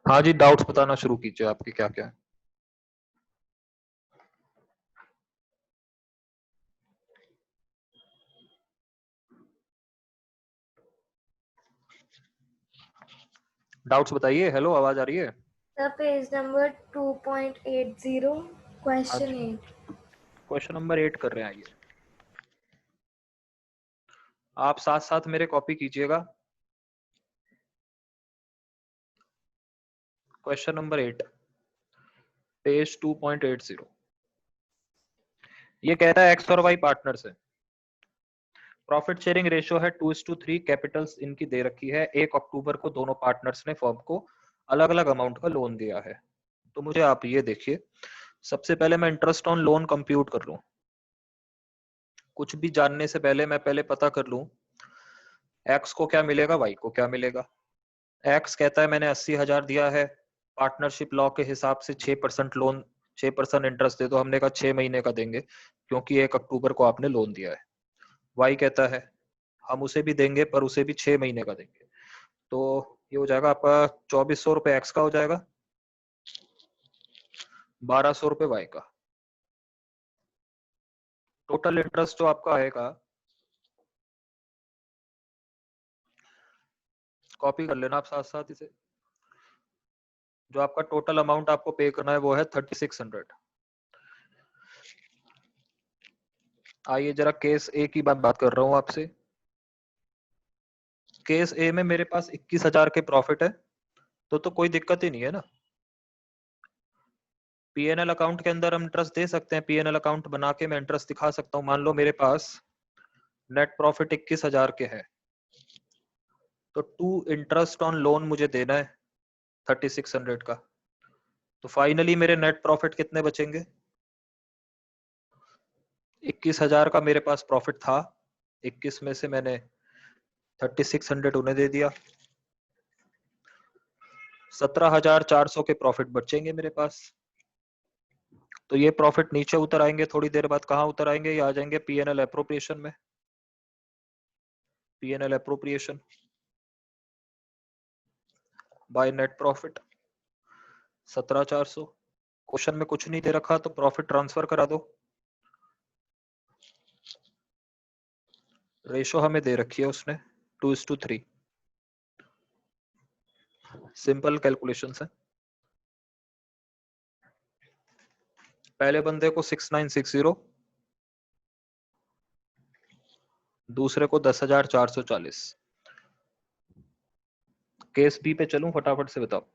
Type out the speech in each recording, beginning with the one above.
हाँ जी, डाउट्स बताना शुरू कीजिए, आपके क्या क्या है। डाउट्स बताइए। हेलो, आवाज आ रही है? The page number 2.80, question अच्छा, 8. क्वेश्चन नंबर 8 कर रहे हैं। आइए, आप साथ साथ मेरे कॉपी कीजिएगा। Question number 8, page 2.80। ये कहता है एक्स और वाई पार्टनर्स है, प्रॉफिट शेयरिंग रेशियो है 2:3, कैपिटल्स इनकी दे रखी है। 1 अक्टूबर को दोनों पार्टनर्स ने फर्म को अलग अलग अमाउंट का लोन दिया है। तो मुझे आप ये देखिए, सबसे पहले मैं इंटरेस्ट ऑन लोन कंप्यूट कर लूं। कुछ भी जानने से पहले मैं पहले पता कर लूं एक्स को क्या मिलेगा, वाई को क्या मिलेगा। एक्स कहता है मैंने 80,000 दिया है, पार्टनरशिप लॉ के हिसाब से 6% लोन, 6% इंटरेस्ट दे दो। हमने कहा 6 महीने का देंगे क्योंकि 1 अक्टूबर को आपने लोन दिया है। वाई कहता है हम उसे भी देंगे पर उसे भी 6 महीने का देंगे। तो ये हो जाएगा आपका 2400 रुपये एक्स का हो जाएगा, 1200 रुपये वाई का। टोटल इंटरेस्ट जो आपका आएगा, कॉपी कर लेना आप साथ साथ इसे, जो आपका टोटल अमाउंट आपको पे करना है वो है 3600। आइए जरा केस ए की बात कर रहा हूं आपसे। केस ए में मेरे पास 21,000 के प्रॉफिट है, तो कोई दिक्कत ही नहीं है ना। पीएनएल अकाउंट के अंदर हम इंटरेस्ट दे सकते हैं, पीएनएल अकाउंट बना के मैं इंटरेस्ट दिखा सकता हूं। मान लो मेरे पास नेट प्रॉफिट 21,000 के है, तो 2 इंटरेस्ट ऑन लोन मुझे देना है 3600 का। तो फाइनली मेरे नेट प्रॉफिट कितने बचेंगे? 21,000 का मेरे पास प्रॉफिट था, 21 में से मैंने 3600 उन्हें दे दिया, 17,400 के प्रॉफिट बचेंगे मेरे पास। तो ये प्रॉफिट नीचे उतर आएंगे, थोड़ी देर बाद कहाँ उतर आएंगे? ये आ जाएंगे पीएनएल एप्रोप्रिएशन में। PNL appropriation by net profit 17,400। Question में कुछ नहीं दे रखा तो प्रॉफिट ट्रांसफर करा दो। रेशो हमें दे रखी है उसने 2:3। सिंपल कैलकुलेशन है। पहले बंदे को 6960, दूसरे को 10,440। केस बी पे चलूं, फटाफट से बताओ।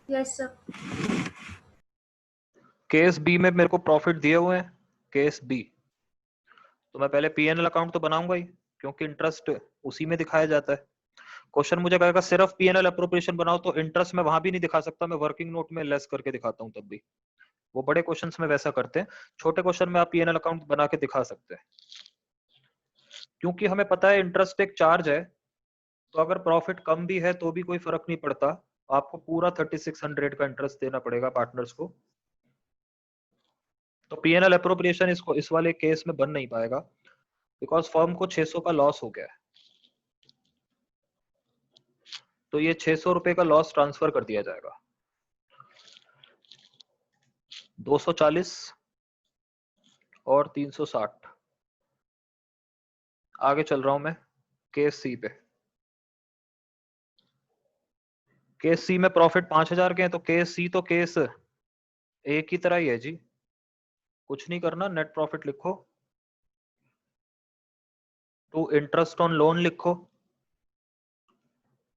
Yes, sir. केस बी में मेरे को प्रॉफिट दिए हुए हैं, केस बी। तो मैं पहले पीएनएल अकाउंट तो बनाऊंगा ही, क्योंकि इंटरेस्ट उसी में दिखाया जाता है। क्वेश्चन मुझे कहेगा सिर्फ पीएनएल अप्रोप्रिएशन बनाओ, तो इंटरेस्ट मैं वहां भी नहीं दिखा सकता, मैं वर्किंग नोट में लेस करके दिखाता हूं तब भी। वो बड़े क्वेश्चंस में वैसा करते हैं, छोटे क्वेश्चन में आप पीएनएल अकाउंट बना के दिखा सकते हैं। क्योंकि हमें पता है इंटरेस्ट एक चार्ज है, तो अगर प्रॉफिट कम भी है तो भी कोई फर्क नहीं पड़ता, आपको पूरा 3600 का इंटरेस्ट देना पड़ेगा पार्टनर्स को। तो पीएनएल अप्रोप्रिएशन इसको इस वाले केस में बन नहीं पाएगा, बिकॉज फर्म को 600 का लॉस हो गया है। तो ये 600 रुपए का लॉस ट्रांसफर कर दिया जाएगा। 240 और 360। आगे चल रहा हूं मैं केस सी पे। केस सी में प्रॉफिट 5,000 के हैं, तो केस सी तो केस ए की तरह ही है जी। कुछ नहीं करना, नेट प्रॉफिट लिखो, टू इंटरेस्ट ऑन लोन लिखो,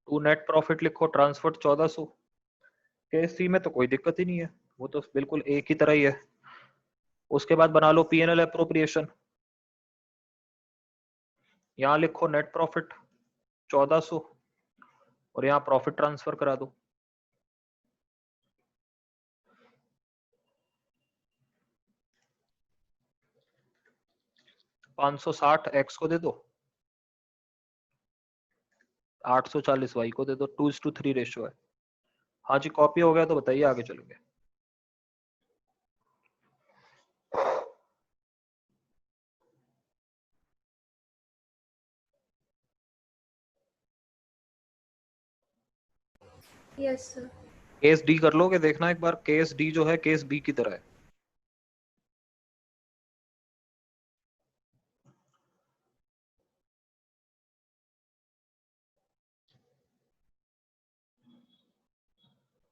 टू नेट प्रॉफिट लिखो, ट्रांसफर 1400। केस सी में तो कोई दिक्कत ही नहीं है, वो तो बिल्कुल ए की तरह ही है। उसके बाद बना लो पीएनएल अप्रोप्रिएशन। यहां लिखो नेट प्रॉफिट 1400 और यहाँ प्रॉफिट ट्रांसफर करा दो। 560 एक्स को दे दो, 840 वाई को दे दो। 2:3 रेशियो है। हाँ जी, कॉपी हो गया तो बताइए, आगे चलेंगे। Yes, sir. केस डी कर लोगे, देखना एक बार, केस डी जो है केस बी की तरह है।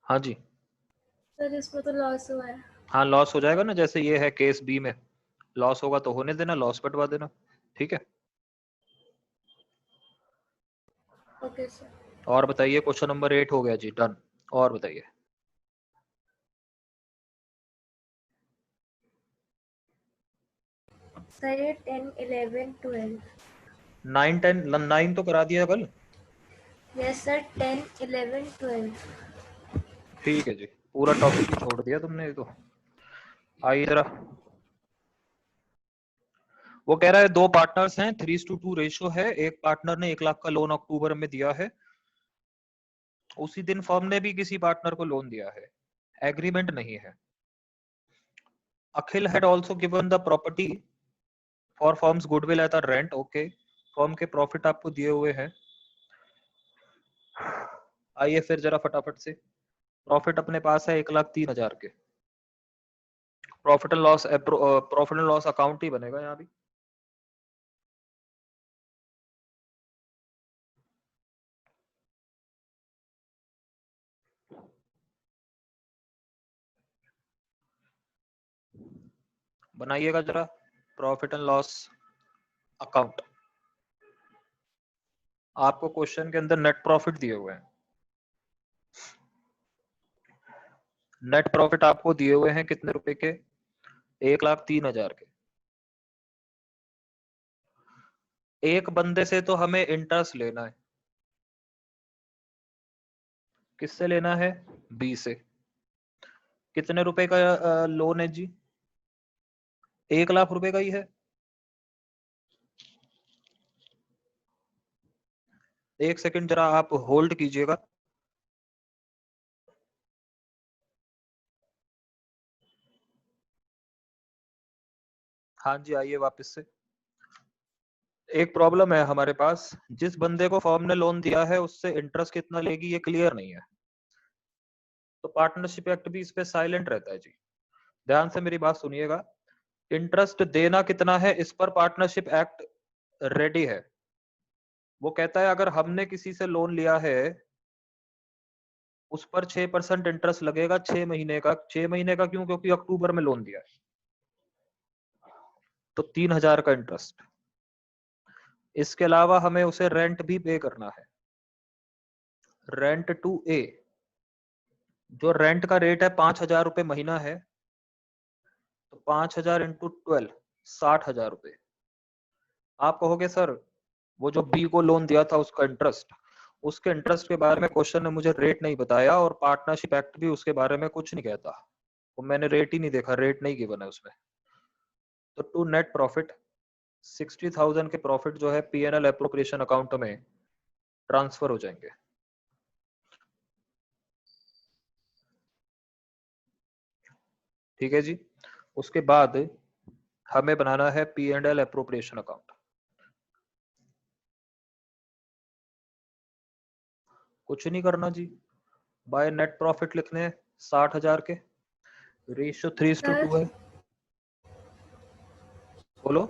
हाँ जी, सर इसमें तो लॉस हुआ है। हाँ लॉस हो जाएगा ना, जैसे ये है केस बी में, लॉस होगा तो होने देना, लॉस कटवा देना, ठीक है। Okay sir. और बताइए, क्वेश्चन नंबर 8 हो गया जी, डन। और बताइए। सर ये 10, 11, 12। 9 10 9 तो करा दिया कल। Yes sir, 10, 11, 12। ठीक है जी, पूरा टॉपिक ही छोड़ दिया तुमने ये तो। आइए जरा, वो कह रहा है 2 पार्टनर्स हैं, 3:2 रेशियो है, एक पार्टनर ने 1 लाख का लोन अक्टूबर में दिया है, उसी दिन फर्म ने भी किसी पार्टनर को लोन दिया है, एग्रीमेंट नहीं है। Akhil had also given the property for firms goodwill at the rent, okay, firm के प्रॉफिट आपको दिए हुए हैं। आइए फिर जरा फटाफट से, प्रॉफिट अपने पास है 1,03,000 के, प्रॉफिट एंड लॉस अकाउंट ही बनेगा यहाँ भी। बनाइएगा जरा प्रॉफिट एंड लॉस अकाउंट। आपको क्वेश्चन के अंदर नेट प्रॉफिट दिए हुए हैं, नेट प्रॉफिट आपको दिए हुए हैं कितने रुपए के, 1,03,000 के। एक बंदे से तो हमें इंटरेस्ट लेना है, किससे लेना है, बी से। कितने रुपए का लोन है जी, 1 लाख रुपए का ही है। एक सेकंड जरा आप होल्ड कीजिएगा। हाँ जी, आइए वापस से। एक प्रॉब्लम है हमारे पास, जिस बंदे को फर्म ने लोन दिया है उससे इंटरेस्ट कितना लेगी ये क्लियर नहीं है, तो पार्टनरशिप एक्ट भी इस पे साइलेंट रहता है जी। ध्यान से मेरी बात सुनिएगा, इंटरेस्ट देना कितना है इस पर पार्टनरशिप एक्ट रेडी है। वो कहता है अगर हमने किसी से लोन लिया है उस पर 6% इंटरेस्ट लगेगा 6 महीने का। 6 महीने का क्यों, क्योंकि अक्टूबर में लोन दिया है, तो 3,000 का इंटरेस्ट। इसके अलावा हमें उसे रेंट भी पे करना है, रेंट टू ए, जो रेंट का रेट है 5,000 रुपए महीना है, तो 5,000 इंटू 12, 60,000 रुपए। आप कहोगे सर वो जो बी को लोन दिया था उसका इंटरेस्ट, उसके इंटरेस्ट के बारे में क्वेश्चन ने मुझे रेट नहीं बताया, और पार्टनरशिप एक्ट भी उसके बारे में कुछ नहीं कहता, वो मैंने रेट ही नहीं देखा, रेट नहीं गिवन है उसमें। तो टू नेट प्रॉफिट 60,000 के प्रॉफिट जो है पीएनएल एप्रोप्रिएशन अकाउंट में ट्रांसफर हो जाएंगे। ठीक है जी, उसके बाद हमें बनाना है P and L appropriation account. कुछ नहीं करना जी, बाय नेट प्रॉफिट लिखने हैं 60,000 के, रेशियो 3:2 है। बोलो।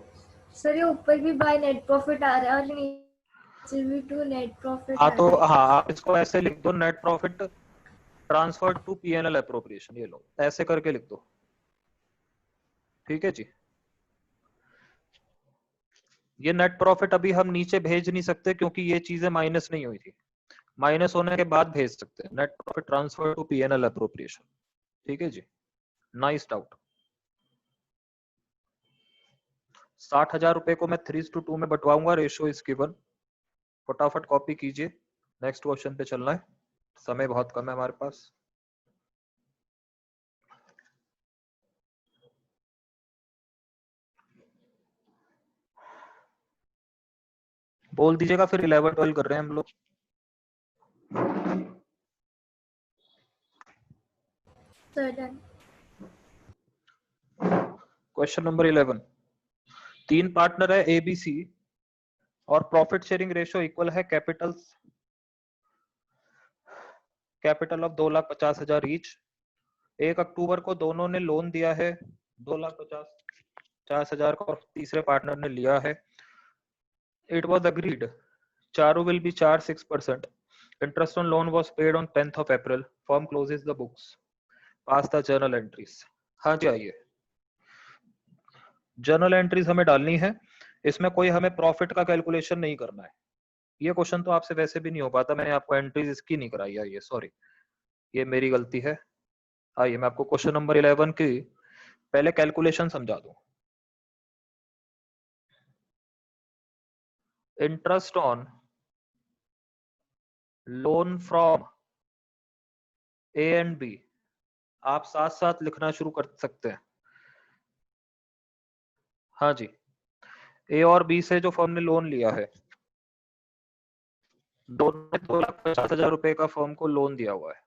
सर ये ऊपर भी बाय नेट प्रॉफिट आ रहा है और नीचे भी टू नेट प्रॉफिट हाँ आ तो रहा है। हाँ, आप इसको ऐसे लिख दो, net profit transfer to PNL appropriation, ये लो ऐसे करके लिख दो। ठीक है जी, ये नेट प्रॉफिट अभी हम नीचे भेज नहीं सकते क्योंकि ये चीजें माइनस नहीं हुई थी, माइनस होने के बाद भेज सकते हैं, net profit transfer to PNL appropriation. ठीक है जी, नाइस डाउट। 60,000 रुपए को मैं 3:2 में बंटवाऊंगा, रेशियो इज गिवन, फटाफट कॉपी कीजिए, नेक्स्ट क्वेश्चन पे चलना है, समय बहुत कम है हमारे पास। बोल दीजिएगा फिर 11 12 कर रहे हैं हम लोग। Sir done. Question number 11, 3 partner है ए बी सी और प्रॉफिट शेयरिंग रेशियो इक्वल है कैपिटल कैपिटल ऑफ 2,50,000 ईच। 1 अक्टूबर को दोनों ने लोन दिया है 2,50,000 का और तीसरे पार्टनर ने लिया है। It was agreed Charu will be charge 6%। Interest on loan was paid on 10th of April. Firm closes the books. Pass the journal entries. हाँ जी आइए, जर्नल एंट्रीज हमें डालनी है। इसमें कोई हमें प्रॉफिट का कैलकुलेशन नहीं करना है। ये क्वेश्चन तो आपसे वैसे भी नहीं हो पाता, मैंने आपको एंट्रीज इसकी नहीं कराई है, ये सॉरी, ये मेरी गलती है। आइए मैं आपको क्वेश्चन नंबर 11 की पहले कैलकुलेशन समझा दूं। Interest on loan from A and B, आप साथ साथ लिखना शुरू कर सकते हैं। हाँ जी, ए और बी से जो फर्म ने लोन लिया है, दोनों ने 2,50,000 रुपए का फर्म को लोन दिया हुआ है।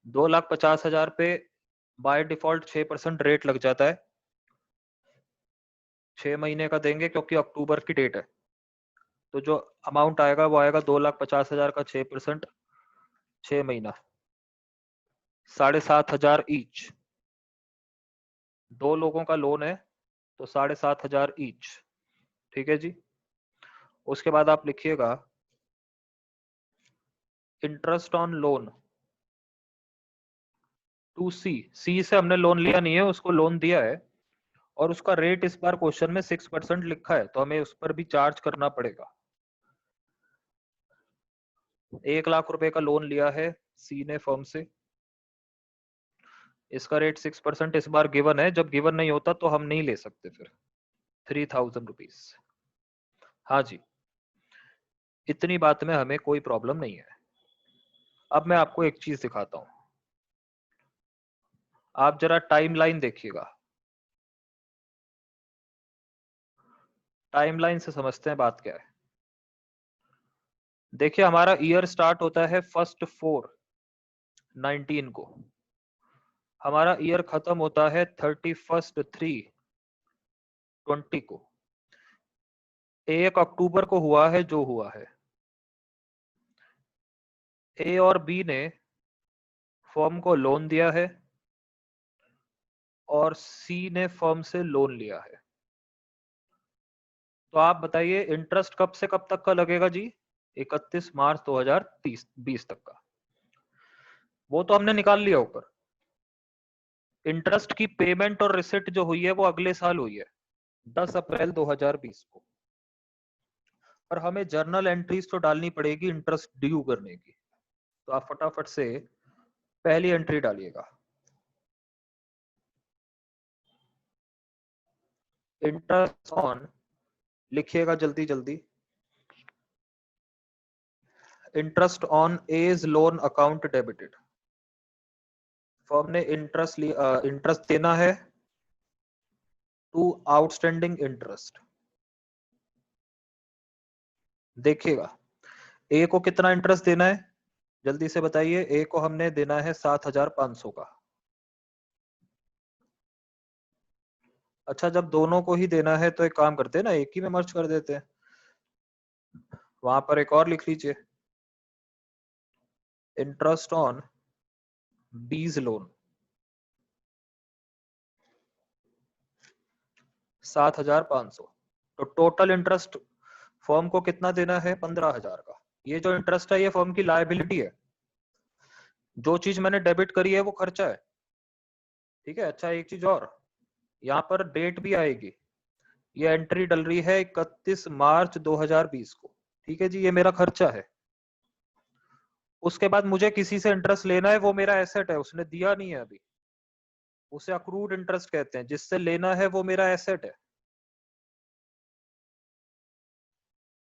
2,50,000 पे बाय डिफॉल्ट 6% रेट लग जाता है। 6 महीने का देंगे क्योंकि अक्टूबर की डेट है, तो जो अमाउंट आएगा वो आएगा 2,50,000 का 6%, 6 महीना 7,500 ईच। 2 लोगों का लोन है तो 7,500 ईच, ठीक है जी। उसके बाद आप लिखिएगा इंटरेस्ट ऑन लोन टू सी। सी से हमने लोन लिया नहीं है, उसको लोन दिया है और उसका रेट इस बार क्वेश्चन में 6% लिखा है, तो हमें उस पर भी चार्ज करना पड़ेगा। 1,00,000 रुपए का लोन लिया है सी ने फर्म से, इसका रेट 6% इस बार गिवन है। जब गिवन नहीं होता तो हम नहीं ले सकते फिर। 3,000 रुपीज। हाँ जी, इतनी बात में हमें कोई प्रॉब्लम नहीं है। अब मैं आपको एक चीज दिखाता हूं, आप जरा टाइमलाइन देखिएगा। टाइमलाइन से समझते हैं बात क्या है। देखिए हमारा ईयर स्टार्ट होता है 1/4/19 को, हमारा ईयर खत्म होता है 31/3/20 को। 1 अक्टूबर को हुआ है जो हुआ है। ए और बी ने फर्म को लोन दिया है और सी ने फर्म से लोन लिया है। तो आप बताइए इंटरेस्ट कब से कब तक का लगेगा जी? 31 मार्च 2020 तक का। वो तो हमने निकाल लिया ऊपर। इंटरेस्ट की पेमेंट और रिसिट जो हुई है वो अगले साल हुई है 10 अप्रैल 2020 को। और हमें जर्नल एंट्रीज तो डालनी पड़ेगी इंटरेस्ट ड्यू करने की, तो आप फटाफट से पहली एंट्री डालिएगा। इंटरेस्ट ऑन, लिखिएगा जल्दी जल्दी। Interest on A's loan account debited. Firm ने इंटरेस्ट देना है टू आउटस्टैंडिंग इंटरेस्ट। देखिएगा ए को कितना इंटरेस्ट देना है, जल्दी से बताइए। ए को हमने देना है 7,500 का। अच्छा, जब दोनों को ही देना है तो एक काम करते हैं ना, एक ही में मर्ज कर देते हैं। वहां पर एक और लिख लीजिए, इंटरेस्ट ऑन बीज लोन 7,500। तो टोटल इंटरेस्ट फर्म को कितना देना है? 15,000 का। ये जो इंटरेस्ट है ये फर्म की लायबिलिटी है, जो चीज मैंने डेबिट करी है वो खर्चा है, ठीक है। अच्छा एक चीज और, यहाँ पर डेट भी आएगी। ये एंट्री डल रही है 31 मार्च 2020 को, ठीक है जी, ये मेरा खर्चा है। उसके बाद मुझे किसी से इंटरेस्ट लेना है, वो मेरा एसेट है, उसने दिया नहीं है अभी, उसे अक्रूड इंटरेस्ट कहते हैं। जिससे लेना है वो मेरा एसेट है।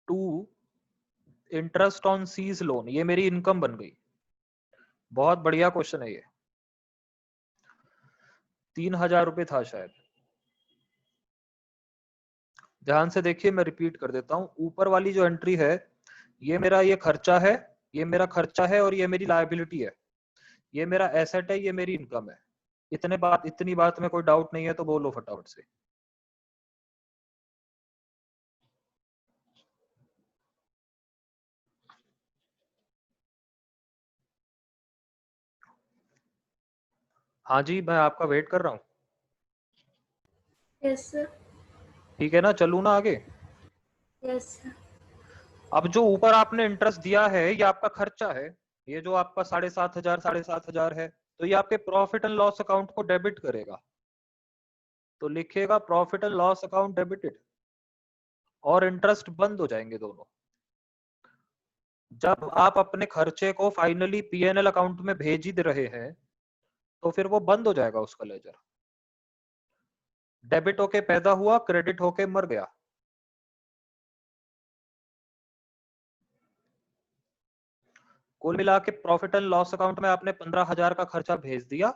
To interest on C's loan, ये मेरी इनकम बन गई। बहुत बढ़िया क्वेश्चन है ये। 3,000 रुपए था शायद। ध्यान से देखिए, मैं रिपीट कर देता हूं। ऊपर वाली जो एंट्री है ये मेरा ये खर्चा है, ये मेरा खर्चा है और ये मेरी लायबिलिटी है। ये मेरा एसेट है, ये मेरी इनकम है। इतनी बात में कोई डाउट नहीं है तो बोलो फटाफट से। हाँ जी, मैं आपका वेट कर रहा हूँ। Yes sir. ठीक है ना, चलूँ ना आगे? Yes sir. अब जो ऊपर आपने इंटरेस्ट दिया है ये आपका खर्चा है। ये जो आपका 7,500 है, तो ये आपके प्रॉफिट एंड लॉस अकाउंट को डेबिट करेगा। तो लिखिएगा profit and loss account debited, और इंटरेस्ट बंद हो जाएंगे दोनों। जब आप अपने खर्चे को फाइनली पीएनएल अकाउंट में भेज ही दे रहे हैं, तो फिर वो बंद हो जाएगा उसका लेजर। डेबिट होके पैदा हुआ, क्रेडिट होके मर गया। कुल मिला के प्रॉफिट एंड लॉस अकाउंट में आपने 15,000 का खर्चा भेज दिया।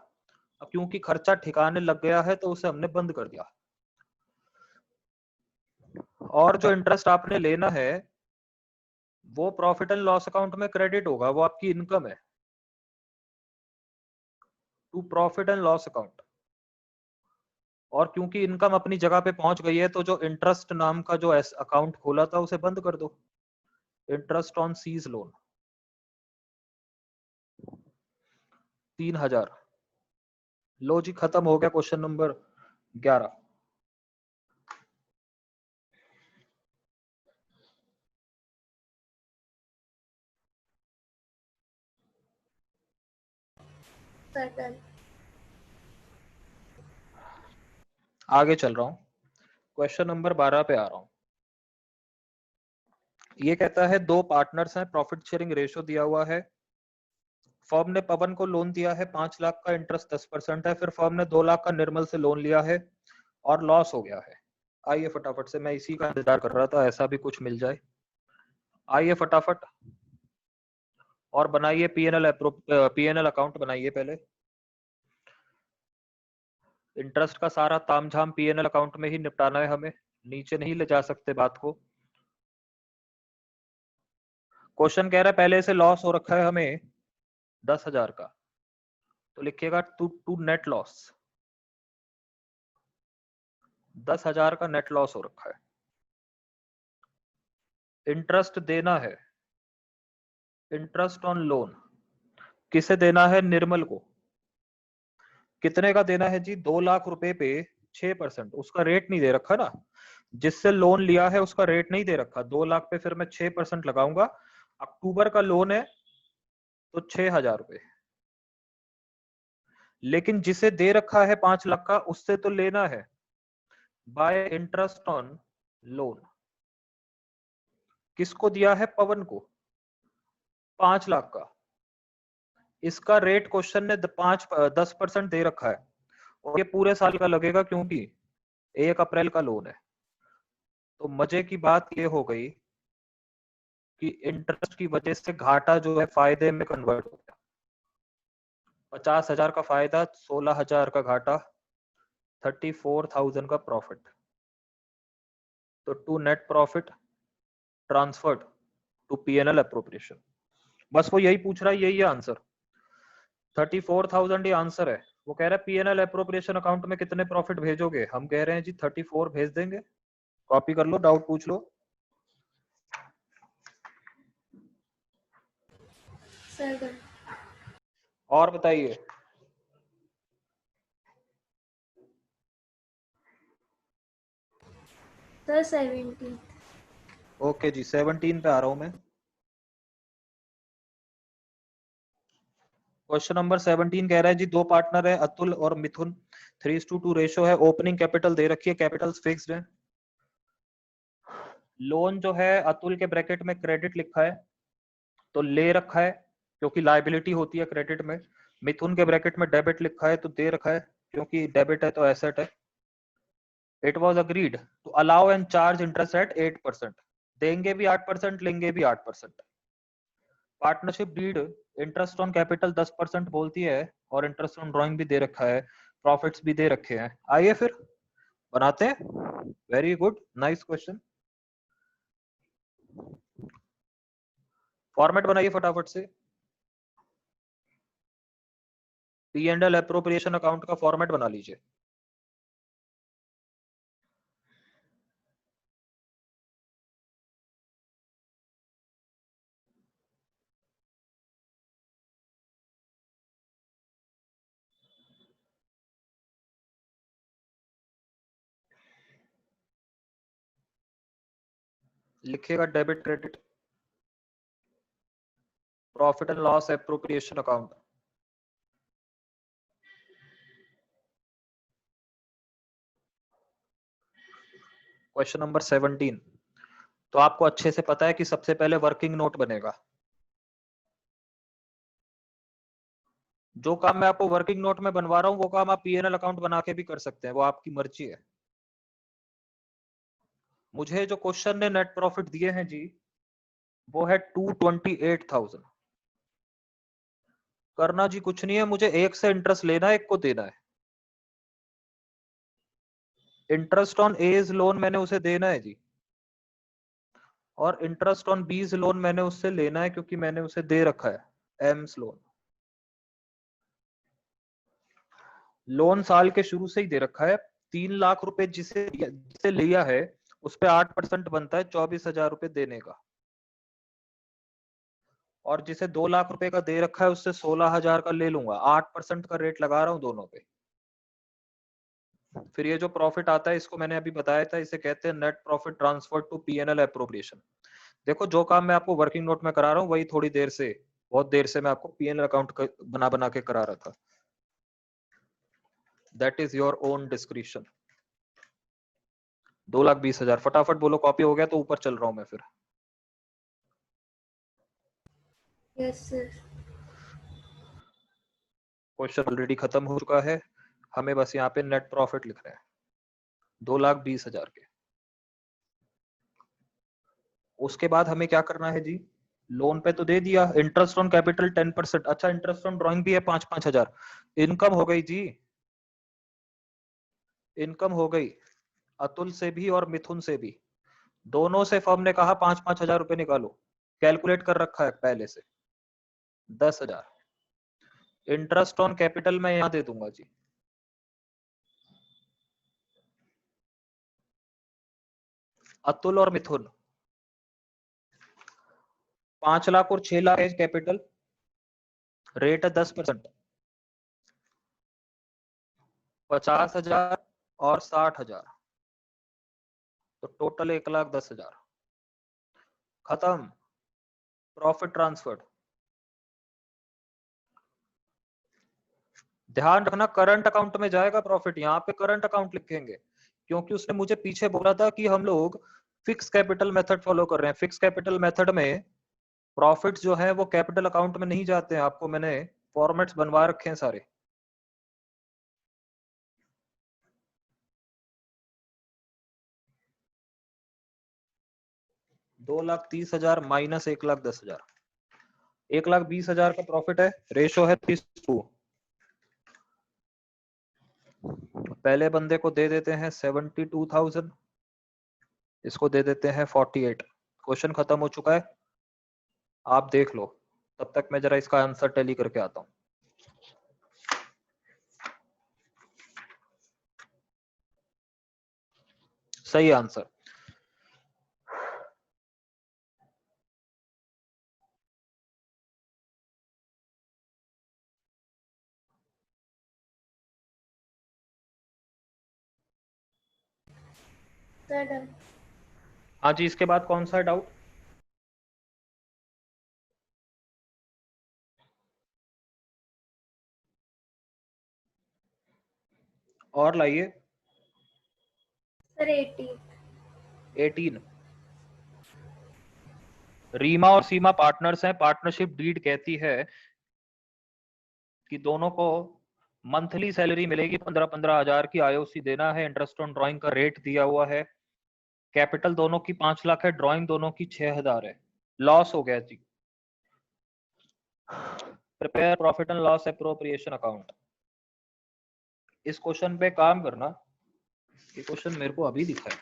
अब क्योंकि खर्चा ठिकाने लग गया है तो उसे हमने बंद कर दिया। और जो इंटरेस्ट आपने लेना है वो प्रॉफिट एंड लॉस अकाउंट में क्रेडिट होगा, वो आपकी इनकम है, to profit and loss account. और क्योंकि इनकम अपनी जगह पे पहुंच गई है, तो जो इंटरेस्ट नाम का जो अकाउंट खोला था उसे बंद कर दो। Interest on C's loan 3,000। लो जी, खत्म हो गया क्वेश्चन नंबर 11। Sir done. आगे चल रहा हूं, क्वेश्चन नंबर 12 पे आ रहा हूं। ये कहता है दो पार्टनर्स हैं, प्रॉफिट शेयरिंग रेशियो दिया हुआ है। फर्म ने पवन को लोन दिया है 5 लाख का, इंटरेस्ट 10% है। फिर फर्म ने 2 लाख का निर्मल से लोन लिया है और लॉस हो गया है। आइए फटाफट से, मैं इसी का इंतजार कर रहा था, ऐसा भी कुछ मिल जाए। आइए फटाफट और बनाइए पीएनएल अकाउंट बनाइए पहले। इंटरेस्ट का सारा तामझाम पीएनएल अकाउंट में ही निपटाना है हमें, नीचे नहीं ले जा सकते बात को। क्वेश्चन कह रहा है पहले से लॉस हो रखा है हमें 10,000 का, तो लिखिएगा टू नेट लॉस। 10,000 का नेट लॉस हो रखा है। इंटरेस्ट देना है, इंटरेस्ट ऑन लोन किसे देना है? निर्मल को। कितने का देना है जी? 2 लाख रुपए पे 6%। उसका रेट नहीं दे रखा ना, जिससे लोन लिया है उसका रेट नहीं दे रखा। 2 लाख पे फिर मैं 6% लगाऊंगा। अक्टूबर का लोन है तो 6,000 रुपए। लेकिन जिसे दे रखा है 5 लाख का, उससे तो लेना है बाय इंटरेस्ट ऑन लोन। किसको दिया है? पवन को, 5 लाख का। इसका रेट क्वेश्चन ने 10% दे रखा है, और ये पूरे साल का लगेगा क्योंकि 1 अप्रैल का लोन है। तो मजे की बात ये हो गई कि इंटरेस्ट की वजह से घाटा जो है फायदे में कन्वर्ट हो गया। 50,000 का फायदा, 16,000 का घाटा, 34,000 का प्रॉफिट। तो to net profit transferred to PNL appropriation. बस वो यही पूछ रहा है, यही है आंसर। 34,000 ये आंसर है। वो कह रहा है पीएनएल अप्रोप्रिएशन अकाउंट में कितने प्रॉफिट भेजोगे? हम कह रहे हैं जी 34 भेज देंगे। कॉपी कर लो, डाउट पूछ लो। Sir done. और बताइए। सर 17। ओके जी, 17 पे आ रहा हूं मैं। क्वेश्चन नंबर 17 कह रहा है जी दो पार्टनर है अतुल और मिथुन, 3:2 रेशो है। ओपनिंग कैपिटल दे रखी है, कैपिटल्स फिक्स्ड है। लोन जो है अतुल के ब्रैकेट में क्रेडिट लिखा है तो ले रखा है, क्योंकि लाइबिलिटी होती है क्रेडिट में। मिथुन के ब्रैकेट में डेबिट लिखा है तो दे रखा है, क्योंकि डेबिट है तो एसेट है। It was agreed to allow and charge interest at 8%। देंगे भी 8%, लेंगे भी 8%। Partnership deed interest on capital 10% बोलती है, और इंटरेस्ट ऑन ड्रॉइंग भी दे रखा है, प्रॉफिट्स भी दे रखे हैं। आइए फिर बनाते हैं। Very good, nice question. Format बनाइए फटाफट से। P and L appropriation account का फॉर्मेट बना लीजिए। लिखिएगा debit credit, profit and loss appropriation account. Question number 17। तो आपको अच्छे से पता है कि सबसे पहले वर्किंग नोट बनेगा। जो काम मैं आपको वर्किंग नोट में बनवा रहा हूं वो काम आप पीएनएल अकाउंट बना के भी कर सकते हैं, वो आपकी मर्जी है। मुझे जो क्वेश्चन ने नेट प्रॉफिट दिए हैं जी वो है 228,000। करना जी कुछ नहीं है, मुझे एक से इंटरेस्ट लेना है, एक को देना है। इंटरेस्ट ऑन एज लोन मैंने उसे देना है जी, और इंटरेस्ट ऑन बीज लोन मैंने उससे लेना है क्योंकि मैंने उसे दे रखा है एम्स लोन। लोन साल के शुरू से ही दे रखा है। 3 लाख रुपए जिसे लिया है उस पे 8% बनता है 24,000 रुपए देने का, और जिसे 2 लाख रुपए का दे रखा है उससे 16,000 का ले लूंगा। 8% का रेट लगा रहा हूं दोनों पे। फिर ये जो प्रॉफिट आता है इसको मैंने अभी बताया था, इसे कहते हैं net profit transfer to PNL appropriation. देखो जो काम मैं आपको वर्किंग नोट में करा रहा हूँ वही थोड़ी देर से, बहुत देर से मैं आपको पीएनएल अकाउंट बना के करा रहा था। That is your own description. 2,20,000 फटाफट बोलो, कॉपी हो गया तो ऊपर चल रहा हूं मैं फिर। Yes sir. क्वेश्चन ऑलरेडी खत्म हो चुका है, हमें बस यहाँ पे नेट प्रॉफिट लिख रहे हैं 2,20,000 के। उसके बाद हमें क्या करना है जी, लोन पे तो दे दिया, इंटरेस्ट ऑन कैपिटल 10%। अच्छा इंटरेस्ट ऑन ड्राइंग भी है 5,000। इनकम हो गई जी, इनकम हो गई अतुल से भी और मिथुन से भी। दोनों से फर्म ने कहा 5,000 रुपए निकालो, कैलकुलेट कर रखा है पहले से 10,000। इंटरेस्ट ऑन कैपिटल मैं यहां दे दूंगा जी, अतुल और मिथुन 5 लाख और 6 लाख है कैपिटल, रेट है 10%। 50,000 और 60,000, तो टोटल 1,10,000। खत्म, प्रॉफिट ट्रांसफर। ध्यान रखना करंट अकाउंट में जाएगा प्रॉफिट, यहाँ पे करंट अकाउंट लिखेंगे क्योंकि उसने मुझे पीछे बोला था कि हम लोग फिक्स कैपिटल मेथड फॉलो कर रहे हैं। फिक्स कैपिटल मेथड में प्रॉफिट जो है वो कैपिटल अकाउंट में नहीं जाते हैं, आपको मैंने फॉर्मेट्स बनवा रखे हैं सारे। $2,30,000 माइनस 1,10,000, 1,20,000 का प्रॉफिट है। रेशो है 3:2। पहले बंदे को दे देते हैं 72,000, इसको दे देते हैं 48। क्वेश्चन खत्म हो चुका है, आप देख लो। तब तक मैं जरा इसका आंसर टैली करके आता हूं। सही आंसर। Sir done. हाँ जी, इसके बाद कौन सा डाउट? और लाइए। सर 18। 18। रीमा और सीमा पार्टनर्स हैं। पार्टनरशिप डीड कहती है कि दोनों को मंथली सैलरी मिलेगी 15-15 हजार की, आईओसी देना है, इंटरेस्ट ऑन ड्राइंग का रेट दिया हुआ है, कैपिटल दोनों की 5 लाख है, ड्राइंग दोनों की 6,000 है। लॉस हो गया जी, prepare profit and loss appropriation account. इस क्वेश्चन पे काम करना, ये क्वेश्चन मेरे को अभी दिखा है।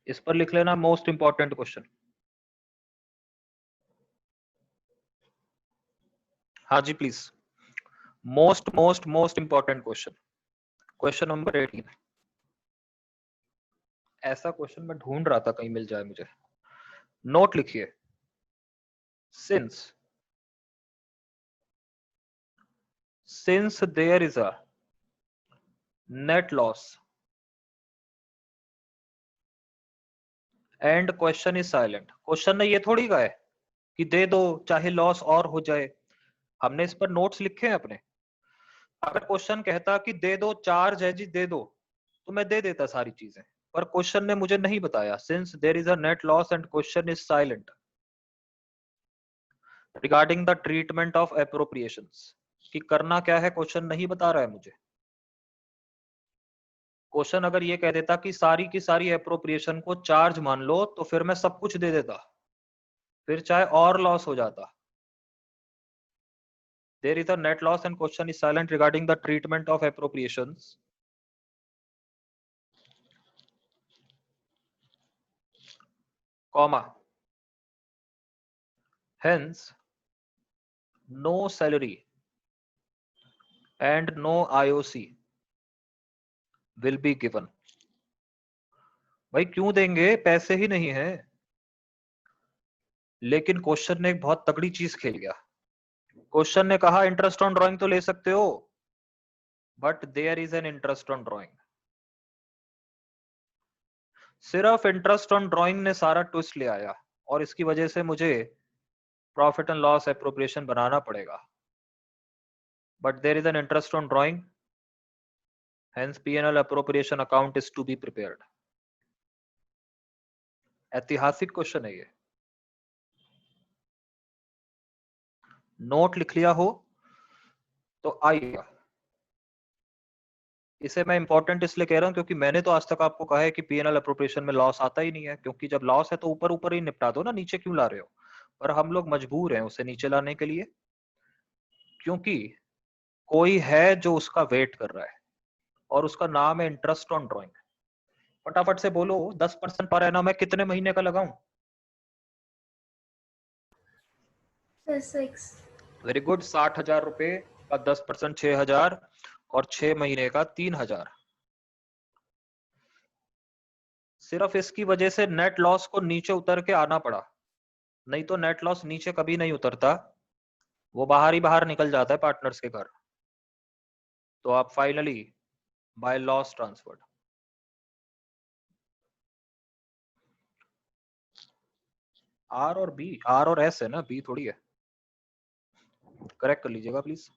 इस पर लिख लेना मोस्ट इंपॉर्टेंट क्वेश्चन। हाँ जी please, most most most important question, question number 18। ऐसा क्वेश्चन मैं ढूंढ रहा था कहीं मिल जाए मुझे। नोट लिखिए, since there is a net loss and question is silent. Question ने ये थोड़ी कहा है कि दे दो चाहे लॉस और हो जाए, हमने इस पर नोट्स लिखे हैं अपने। अगर क्वेश्चन कहता कि दे दो चार्ज है जी दे दो, तो मैं दे देता सारी चीजें, पर क्वेश्चन ने मुझे नहीं बताया। Since there is a net loss and question is silent regarding the treatment of appropriations, कि करना क्या है क्वेश्चन नहीं बता रहा है मुझे। क्वेश्चन अगर ये कह देता कि सारी की सारी एप्रोप्रिएशन को चार्ज मान लो, तो फिर मैं सब कुछ दे देता, फिर चाहे और लॉस हो जाता। There is a net loss and question is silent regarding the treatment of appropriations. Comma. Hence, no salary and no IOC will be given. भाई क्यों देंगे, पैसे ही नहीं है। लेकिन क्वेश्चन ने एक बहुत तगड़ी चीज खेल गया। क्वेश्चन ने कहा इंटरेस्ट ऑन ड्राइंग तो ले सकते हो, but there is an interest on drawing. सिर्फ इंटरेस्ट ऑन ड्राइंग ने सारा ट्विस्ट ले आया, और इसकी वजह से मुझे प्रॉफिट एंड लॉस एप्रोप्रिएशन बनाना पड़ेगा। But there is an interest on drawing, hence P&L appropriation account is to be prepared. ऐतिहासिक क्वेश्चन है ये। नोट लिख लिया हो तो आइएगा। इसे मैं इंपॉर्टेंट इसलिए कह रहा हूं क्योंकि मैंने तो आज तक आपको कहा है कि P&L एप्रोप्रिएशन में लॉस आता ही नहीं है, क्योंकि जब लॉस है तो ऊपर ऊपर ही निपटा दो ना, नीचे क्यों ला रहे हो। पर हम लोग मजबूर हैं उसे नीचे लाने के लिए, क्योंकि कोई है जो उसका वेट कर रहा है, और उसका नाम है इंटरेस्ट ऑन ड्रॉइंग। फटाफट से बोलो 10% पर एनम मैं कितने महीने का लगाऊं। 6। Very good. 60,000 रुपए का 10% 6,000, और 6 महीने का 3,000। सिर्फ इसकी वजह से नेट लॉस को नीचे उतर के आना पड़ा, नहीं तो नेट लॉस नीचे कभी नहीं उतरता, वो बाहर ही बाहर निकल जाता है पार्टनर्स के घर। तो आप finally by loss transferred. R और बी, आर और एस है ना, बी थोड़ी है। करेक्ट कर लीजिएगा प्लीज।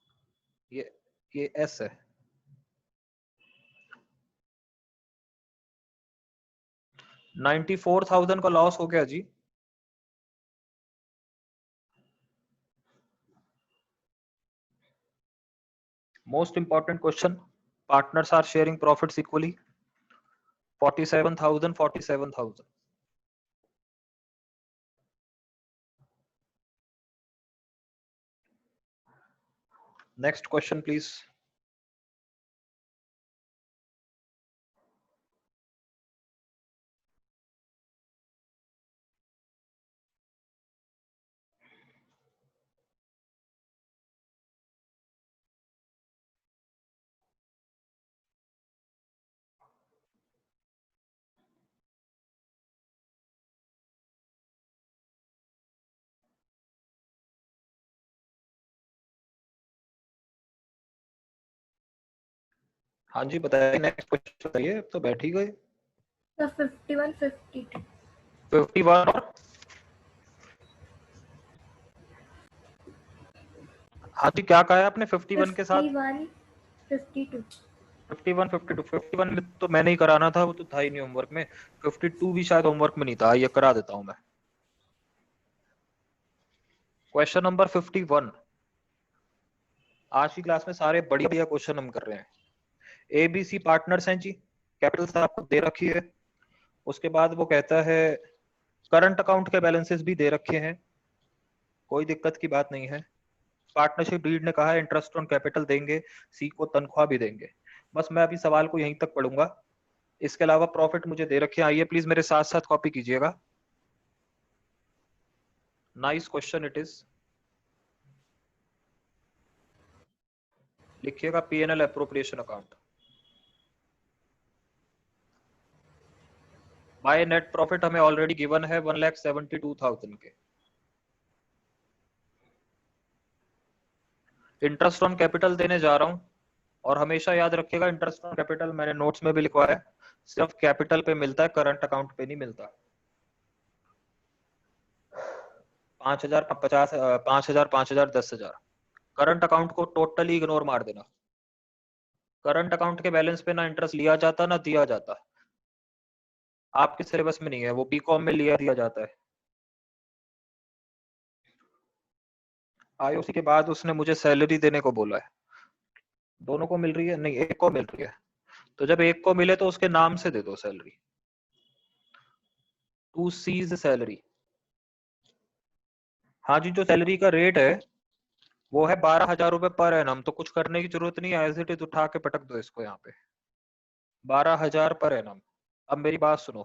ये एस है। $94,000 का लॉस हो गया जी। Most important question, partners are sharing profits equally. 47,000 next question please. हाँ जी बताइए, नेक्स्ट क्वेश्चन बताइए। तो बैठ ही गए। 51, 52। 51 और हाँ जी क्या कहा है आपने 51 के साथ? 51, 52। 51, 52। 51 में तो मैंने ही कराना था, वो तो था ही नहीं होमवर्क में। 52 भी शायद होमवर्क में नहीं था, ये करा देता हूं मैं। Question number 51। आज की क्लास में सारे बढ़िया बढ़िया क्वेश्चन हम कर रहे हैं। एबीसी पार्टनर्स हैं जी, कैपिटल आपको दे रखी है। उसके बाद वो कहता है करंट अकाउंट के बैलेंसेस भी दे रखे हैं, कोई दिक्कत की बात नहीं है। पार्टनरशिप डीड ने कहा है इंटरेस्ट ऑन कैपिटल देंगे, सी को तनख्वाह भी देंगे। बस मैं अभी सवाल को यहीं तक पढ़ूंगा, इसके अलावा प्रॉफिट मुझे दे रखे हैं। आइए प्लीज मेरे साथ साथ कॉपी कीजिएगा। Nice question it is. लिखिएगा P&L appropriation account. By net profit हमें ऑलरेडी गिवन है 1,72,000 के। इंटरेस्ट ऑन कैपिटल देने जा रहा हूं, और हमेशा याद रखिएगा इंटरेस्ट ऑन कैपिटल मैंने नोट्स में भी लिखवाया है, सिर्फ कैपिटल पे मिलता है, करंट अकाउंट पे नहीं मिलता। 5,000, 50, 5,000, 5,000, 10,000। करंट अकाउंट को टोटली इग्नोर मार देना। करंट अकाउंट के बैलेंस पे ना इंटरेस्ट लिया जाता ना दिया जाता, आपके सिलेबस में नहीं है, वो बीकॉम में लिया दिया जाता है। आईओसी के बाद उसने मुझे सैलरी देने को बोला है। दोनों को मिल रही है? नहीं, एक को मिल रही है। तो जब एक को मिले तो उसके नाम से दे दो सैलरी, टू सीज सैलरी। हाँ जी, जो सैलरी का रेट है वो है 12,000 रुपए पर एनम, तो कुछ करने की जरूरत नहीं है, एज इट इज उठा के पटक दो इसको यहाँ पे, 12,000 पर एनम। अब मेरी बात सुनो,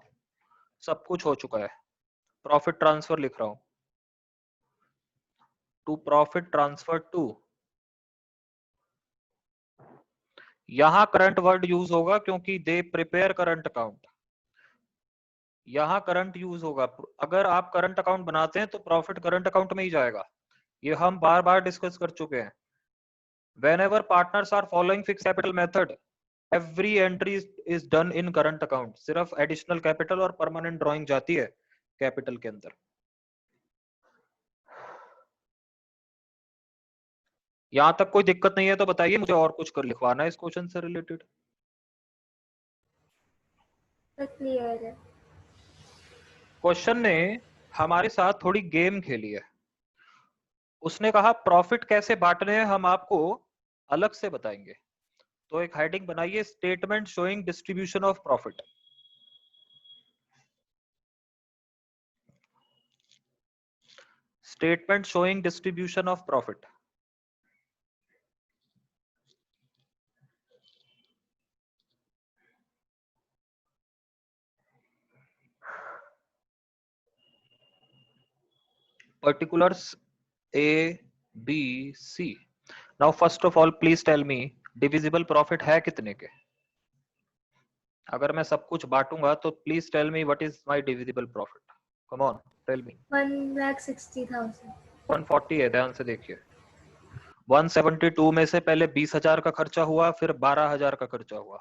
सब कुछ हो चुका है, प्रॉफिट ट्रांसफर लिख रहा हूं, टू प्रॉफिट ट्रांसफर टू। यहां करंट वर्ड यूज होगा क्योंकि दे प्रिपेयर करंट अकाउंट, यहां करंट यूज होगा। अगर आप करंट अकाउंट बनाते हैं तो प्रॉफिट करंट अकाउंट में ही जाएगा, ये हम बार बार डिस्कस कर चुके हैं। whenever partners are following fixed capital method, every entry is done in current account, सिर्फ एडिशनल कैपिटल और परमानेंट ड्राइंग जाती है कैपिटल के अंदर। यहां तक कोई दिक्कत नहीं है तो बताइए, मुझे और कुछ कर लिखवाना है इस क्वेश्चन से रिलेटेड। क्लियर है। क्वेश्चन ने हमारे साथ थोड़ी गेम खेली है। उसने कहा प्रॉफिट कैसे बांटने हैं हम आपको अलग से बताएंगे। तो एक हेडिंग बनाइए, statement showing distribution of profit. Statement showing distribution of profit. particulars A, B, C. Now first of all please tell me divisible profit है कितने के? अगर मैं सब कुछ बांटूंगा तो please tell me what is my divisible profit. Come on tell me. 1,60,000। 140 है, ध्यान से देखिए। 172 में से पहले 20,000 का खर्चा हुआ, फिर 12,000 का खर्चा हुआ,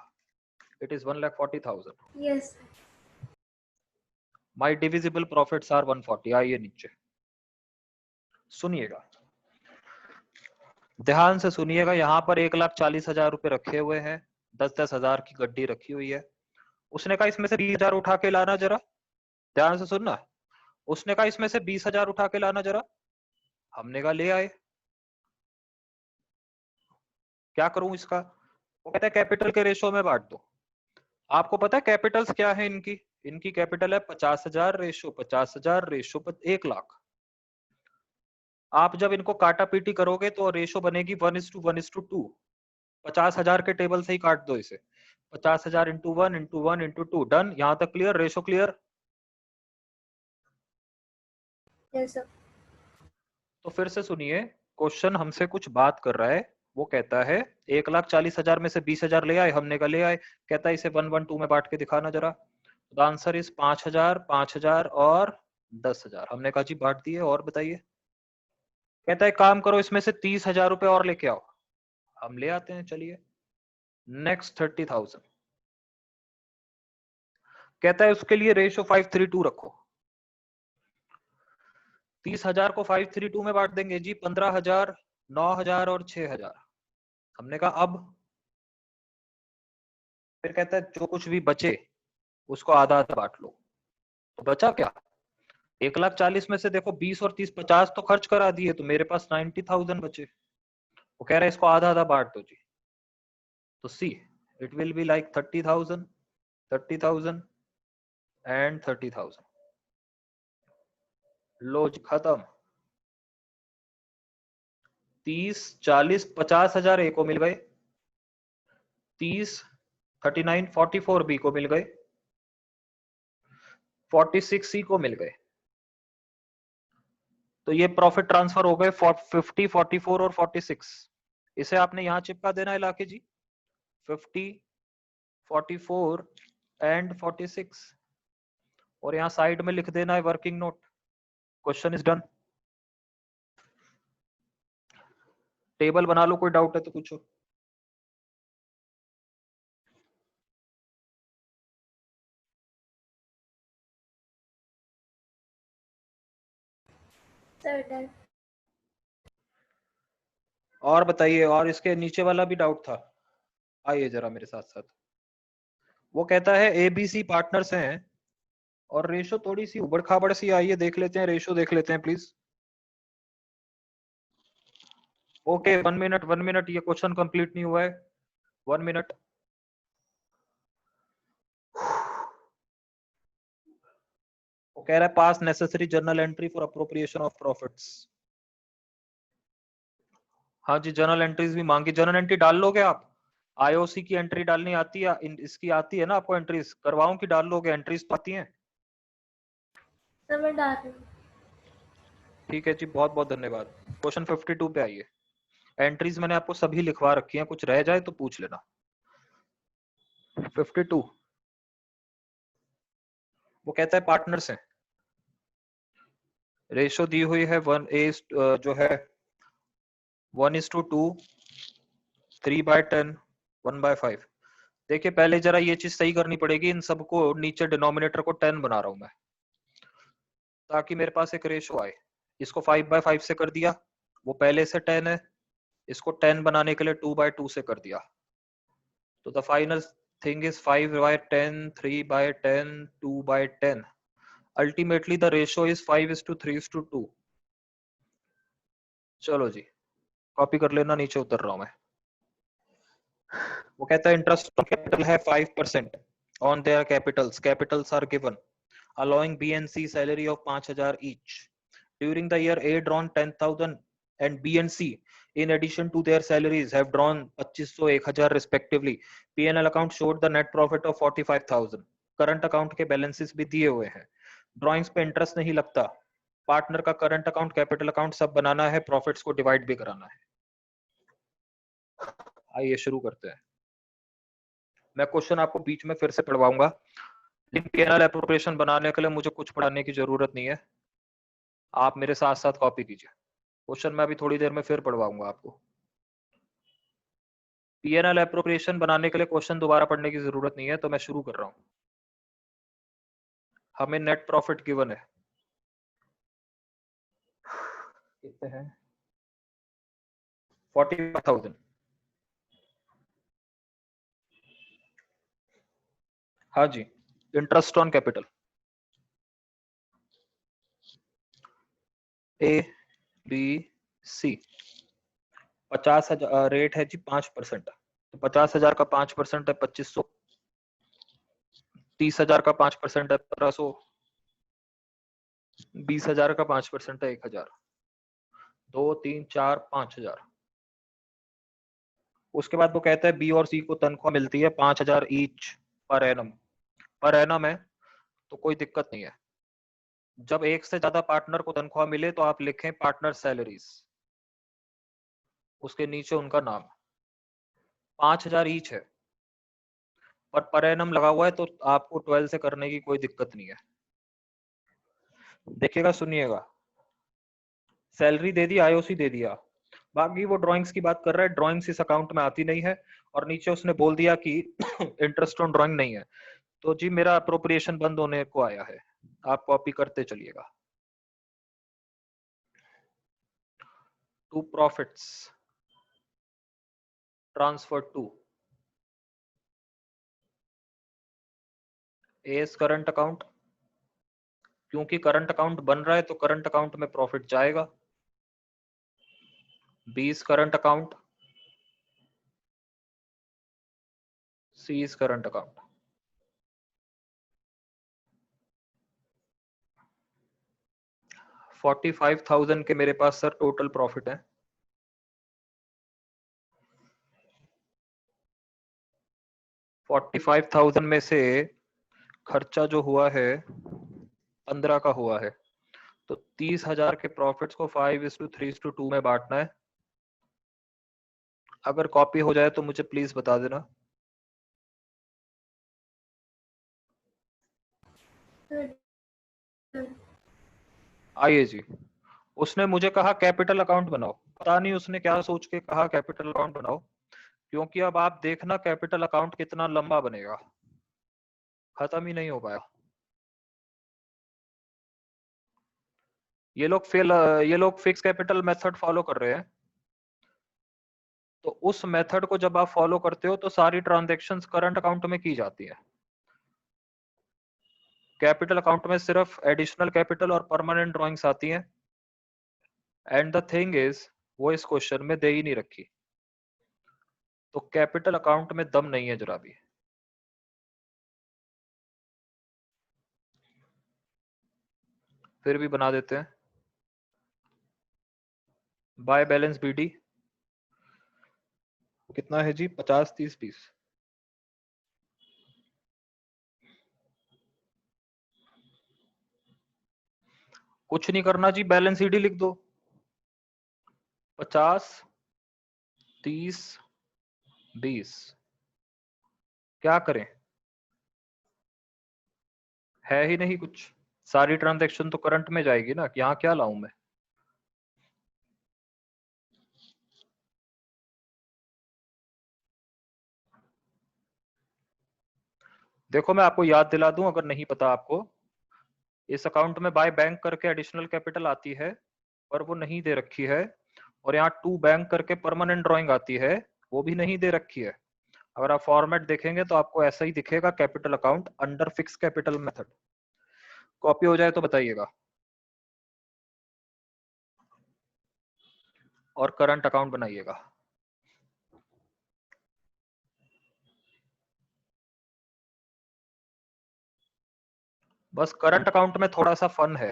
it is 1,40,000। Yes. My divisible profits are 140। आइए नीचे सुनिएगा, ध्यान से सुनिएगा। यहाँ पर 1,40,000 रुपए रखे हुए हैं, 10,000 की गड्डी रखी हुई है। उसने कहा इसमें से 20,000 उठा के लाना जरा, ध्यान से सुनना। उसने कहा इसमें से 20,000 उठा के लाना जरा, हमने कहा ले आए। क्या करूं इसका? वो कहता है कैपिटल के रेशो में बांट दो। आपको पता है कैपिटल्स क्या है इनकी? इनकी कैपिटल है 50,000 रेशो 50,000 रेशो 1,00,000। आप जब इनको काटा पीटी करोगे तो रेशो बनेगी 1:1:2। 50,000 के टेबल से ही काट दो इसे, 50,000 इंटू 1 इंटू 1 इंटू 2। डन। यहां तक clear? Ratio clear? Yes sir. तो फिर से सुनिए, क्वेश्चन हमसे कुछ बात कर रहा है। वो कहता है 1,40,000 में से 20,000 ले आए, हमने कहा ले आए। कहता है इसे 1:1:2 में बांट के दिखाना जरा। द आंसर इज 5,000, 5,000 और 10,000। हमने कहा जी बांट दिए, और बताइए। कहता है काम करो, इसमें से 30,000 रुपए और लेके आओ। हम ले आते हैं, चलिए। नेक्स्ट 30,000। कहता है उसके लिए रेशो 5:3:2 रखो। 30,000 को 5:3:2 में बांट देंगे जी, 15,000, 9,000 और 6,000। हमने कहा अब। फिर कहता है जो कुछ भी बचे उसको आधा आधा बांट लो। तो बचा क्या? 1,40,000 में से देखो 20 और 30 50 तो खर्च करा दिए, तो मेरे पास 90,000 बचे। वो कह रहा है इसको आधा आधा बांट दो जी। तो see it will be like 30,000, 30,000 and 30,000। लो जी खत्म। 30, 40, 50,000 ए को मिल गए, 30, 39, 44 बी को मिल गए, 46 सी को मिल गए। तो ये प्रॉफिट ट्रांसफर हो गए 50, 44 और 46। इसे आपने यहां चिपका देना है लाके जी, 50, 44 एंड 46, और यहाँ साइड में लिख देना है working note. Question is done. Table बना लो, कोई डाउट है तो पूछो। Sir done. और बताइए, और इसके नीचे वाला भी डाउट था, आइए जरा मेरे साथ साथ। वो कहता है एबीसी पार्टनर्स हैं और रेशो थोड़ी सी उबड़ खाबड़ सी, आइए देख लेते हैं, रेशो देख लेते हैं प्लीज। ओके 1 मिनट 1 मिनट, ये क्वेश्चन कंप्लीट नहीं हुआ है, 1 मिनट। वो कह रहा है पास necessary journal entry for appropriation of profits. हाँ जी, जर्नल एंट्रीज भी मांगी, जर्नल एंट्री डाल लोगे आप? आईओसी की एंट्री डालनी आती है, इसकी आती है ना आपको एंट्रीज, करवाऊं कि डाल लोगे? एंट्रीज तो आती हैं। सर मैं डाल रही हूँ। ठीक है जी, बहुत बहुत धन्यवाद। क्वेश्चन 52 पे आइए। एंट्रीज मैंने आपको सभी लिखवा रखी हैं, कुछ रह जाए तो पूछ लेना। 52 वो कहता है पार्टनर्स हैं, रेशो दी हुई है 1 जो है 1:2, 3/10, 1/5। देखिए पहले जरा ये चीज सही करनी पड़ेगी, इन सबको नीचे डिनोमिनेटर को 10 बना रहा हूं मैं, ताकि मेरे पास एक रेशो आए। इसको 5/5 से कर दिया, वो पहले से 10 है, इसको 10 बनाने के लिए 2/2 से कर दिया, तो the final thing is 5/10, 3/10, 2/10। Ultimately the ratio is 5:3:2। चलो जी, कॉपी कर लेना, नीचे उतर रहा हूं मैं। वो कहता है इंटरेस्ट ऑन कैपिटल है 5% on their capitals, capitals are given allowing B and C salary of 5,000 each. During the year A drawn 10,000 and B and C in addition to their salaries have drawn 2,500, 1,000 respectively. P&L account showed the net profit of 45,000. Current account के balances भी दिए हुए हैं, drawings पे interest नहीं लगता, partner का current account capital account सब बनाना है, प्रॉफिट्स को डिवाइड भी कराना है। आइए शुरू करते हैं। मैं क्वेश्चन आपको बीच में फिर से पढ़वाऊंगा, लेकिन P&L एप्रोप्रिएशन बनाने के लिए मुझे कुछ पढ़ाने की जरूरत नहीं है, आप मेरे साथ साथ कॉपी कीजिए। क्वेश्चन मैं अभी थोड़ी देर में फिर पढ़वाऊंगा आपको। P&L एप्रोप्रिएशन बनाने के लिए क्वेश्चन दोबारा पढ़ने की जरूरत नहीं है, तो मैं शुरू कर रहा हूं। हमें नेट प्रॉफिट गिवन है, कितने हैं? 45,000। हाँ जी, interest on capital A B C, 50,000 rate है जी 5%, तो 50,000 का 5% है 2,500, 30,000 का 5% है 1,500, 20,000 का 5% है 1,000, 2, 3, 4, 5,000। उसके बाद वो कहता है बी और सी को तनख्वाह मिलती है 5,000 each per annum. Per annum है तो कोई दिक्कत नहीं है, जब एक से ज्यादा पार्टनर को तनख्वाह मिले तो आप लिखें पार्टनर सैलरीज, उसके नीचे उनका नाम। 5,000 ईच है पर एनम लगा हुआ है, तो आपको 12 से करने की कोई दिक्कत नहीं है। देखिएगा सुनिएगा, सैलरी दे दी, आईओसी दे दिया, बाकी वो ड्राइंग्स की बात कर रहा है, ड्राइंग्स इस अकाउंट में आती नहीं है, और नीचे उसने बोल दिया कि इंटरेस्ट ऑन ड्राइंग नहीं है, तो जी मेरा अप्रोप्रिएशन बंद होने को आया है, आप कॉपी करते चलिएगा। To profits transfer to S current account, क्योंकि करंट अकाउंट बन रहा है तो करंट अकाउंट में प्रॉफिट जाएगा। 20 current account, C is current account. $45,000 के मेरे पास सर टोटल प्रॉफिट है। 45,000 में से खर्चा जो हुआ है 15 का हुआ है, तो 30,000 के प्रॉफिट्स को 5:3:2 में बांटना है। अगर कॉपी हो जाए तो मुझे प्लीज बता देना। आइए जी, उसने मुझे कहा कैपिटल अकाउंट बनाओ, पता नहीं उसने क्या सोच के कहा कैपिटल अकाउंट बनाओ, क्योंकि अब आप देखना कैपिटल अकाउंट कितना लंबा बनेगा, खत्म ही नहीं हो पाया। ये लोग फिक्स कैपिटल मेथड फॉलो कर रहे हैं। तो उस मेथड को जब आप फॉलो करते हो तो सारी ट्रांजैक्शंस करंट अकाउंट में की जाती है। कैपिटल अकाउंट में सिर्फ एडिशनल कैपिटल और परमानेंट ड्रॉइंग्स आती हैं। एंड द थिंग इज वो इस क्वेश्चन में दे ही नहीं रखी। तो कैपिटल अकाउंट में दम नहीं है जरा भी। फिर भी बना देते हैं। बाय बैलेंस बीडी कितना है जी? 50 30 20। कुछ नहीं करना जी, बैलेंस सीडी लिख दो। 50 30 20। क्या करें, है ही नहीं कुछ। सारी ट्रांजैक्शन तो करंट में जाएगी ना, यहाँ क्या लाऊं मैं। देखो मैं आपको याद दिला दूं अगर नहीं पता आपको, इस अकाउंट में बाय बैंक करके एडिशनल कैपिटल आती है पर वो नहीं दे रखी है, और यहाँ टू बैंक करके परमानेंट ड्राइंग आती है, वो भी नहीं दे रखी है। अगर आप फॉर्मेट देखेंगे तो आपको ऐसा ही दिखेगा, capital account under fix capital method. Copy हो जाए तो बताइएगा। और करंट अकाउंट बनाइएगा। बस करंट अकाउंट में थोड़ा सा फन है।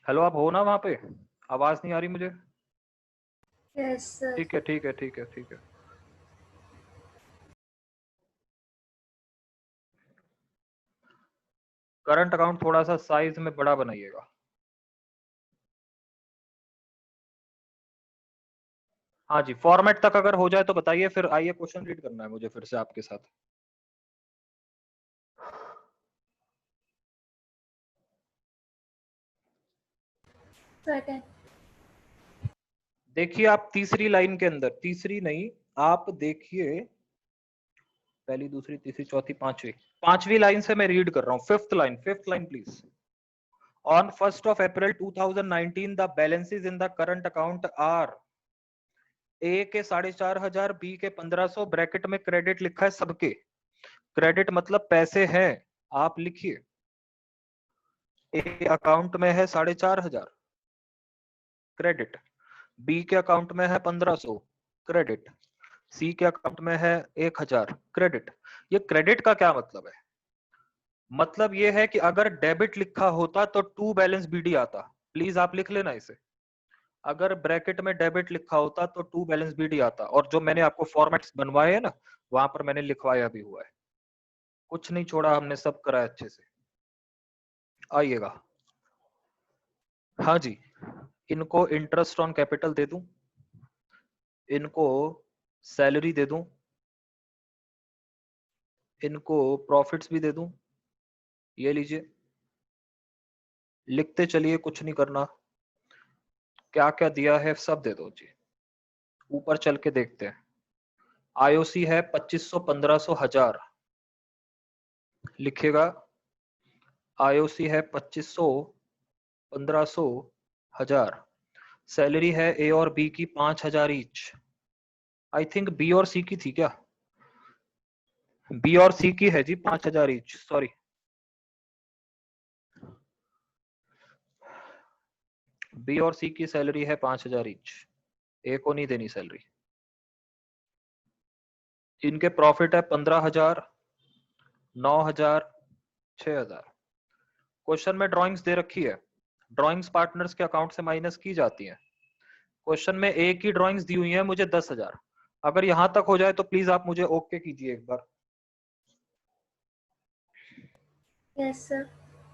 हेलो, आप हो ना वहां पे? आवाज नहीं आ रही मुझे। Yes sir. ठीक है ठीक है ठीक है ठीक है। करंट अकाउंट थोड़ा सा साइज में बड़ा बनाइएगा। हाँ जी, फॉर्मेट तक अगर हो जाए तो बताइए, फिर आइए क्वेश्चन रीड करना है मुझे फिर से आपके साथ। सेकंड। देखिए आप तीसरी लाइन के अंदर, तीसरी नहीं, आप देखिए पहली दूसरी तीसरी चौथी पांचवी, पांचवी लाइन से मैं रीड कर रहा हूँ। Fifth line please. On 1st of April 2019 the balances in the current account are ए के 4,500, बी के 1,500, ब्रैकेट में क्रेडिट लिखा है सबके। क्रेडिट मतलब पैसे हैं, आप लिखिए। ए अकाउंट में है 4,500 क्रेडिट, बी के अकाउंट में है 1,500 क्रेडिट, सी के अकाउंट में है 1,000 क्रेडिट। ये क्रेडिट का क्या मतलब है? मतलब ये है कि अगर डेबिट लिखा होता तो टू बैलेंस बीडी आता। प्लीज आप लिख लेना इसे। अगर ब्रैकेट में डेबिट लिखा होता तो टू बैलेंस बीडी आता, और जो मैंने आपको फॉर्मेट्स बनवाए हैं ना, वहां पर मैंने लिखवाया भी हुआ है। कुछ नहीं छोड़ा हमने, सब करा है अच्छे से। आइएगा। हाँ जी, इनको इंटरेस्ट ऑन कैपिटल दे दूं, इनको सैलरी दे दूं, इनको प्रॉफिट्स भी दे दूं। ये लीजिए, लिखते चलिए, कुछ नहीं करना। क्या क्या दिया है सब दे दो जी। ऊपर चल के देखते हैं। आईओसी है 2500 1500 1000, लिखेगा। आईओसी है 2500 1500 1000। सैलरी है ए और बी की 5,000 ईच। आई थिंक बी और सी की थी क्या? बी और सी की है जी 5,000 ईच, सॉरी। बी और सी की सैलरी है 5,000 ईच। ए को नहीं देनी सैलरी। इनके प्रॉफिट है 15,000, 9,000, 6,000। क्वेश्चन में ड्राइंग्स दे रखी है, ड्राइंग्स पार्टनर्स के अकाउंट से माइनस की जाती हैं। क्वेश्चन में ए की ड्राइंग्स दी हुई है मुझे 10,000। अगर यहां तक हो जाए तो प्लीज आप मुझे ओके कीजिए एक बार। Yes sir.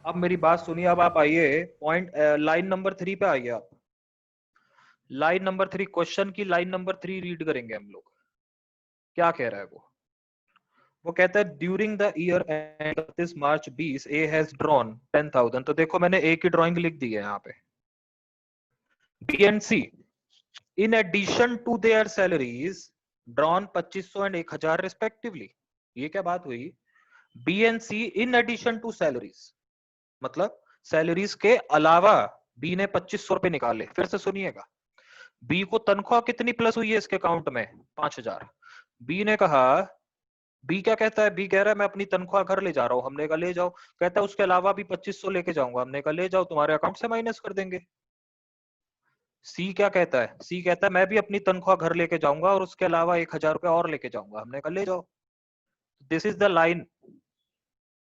अब मेरी बात सुनिए, अब आप आइए पॉइंट लाइन नंबर 3 पे आइए आप। लाइन नंबर 3, क्वेश्चन की लाइन नंबर 3 रीड करेंगे हम लोग। क्या कह रहा है वो कहता है during the year end of this March 20 A has drawn 10,000। तो देखो मैंने ए की ड्राइंग लिख दी है यहाँ पे। B and C in addition to their salaries drawn 2500 and 1000 respectively. ये क्या बात हुई? B and C in addition to salaries, मतलब सैलरीज के अलावा बी ने 2500 रुपए निकाले। फिर से सुनिएगा, बी को तनख्वाह कितनी प्लस हुई है इसके अकाउंट में? 5000। बी ने कहा, बी क्या कहता है? बी कह रहा है मैं अपनी तनख्वाह घर ले जा रहा हूं। हमने कहा ले जाओ। कहता है उसके अलावा भी 2500 लेके जाऊंगा। हमने कहा ले जाओ, तुम्हारे अकाउंट से माइनस कर देंगे। सी क्या कहता है? सी कहता है मैं भी अपनी तनख्वाह घर लेके जाऊंगा और उसके अलावा 1000 रुपया और लेके जाऊंगा। हमने कहा ले जाओ। This is the line.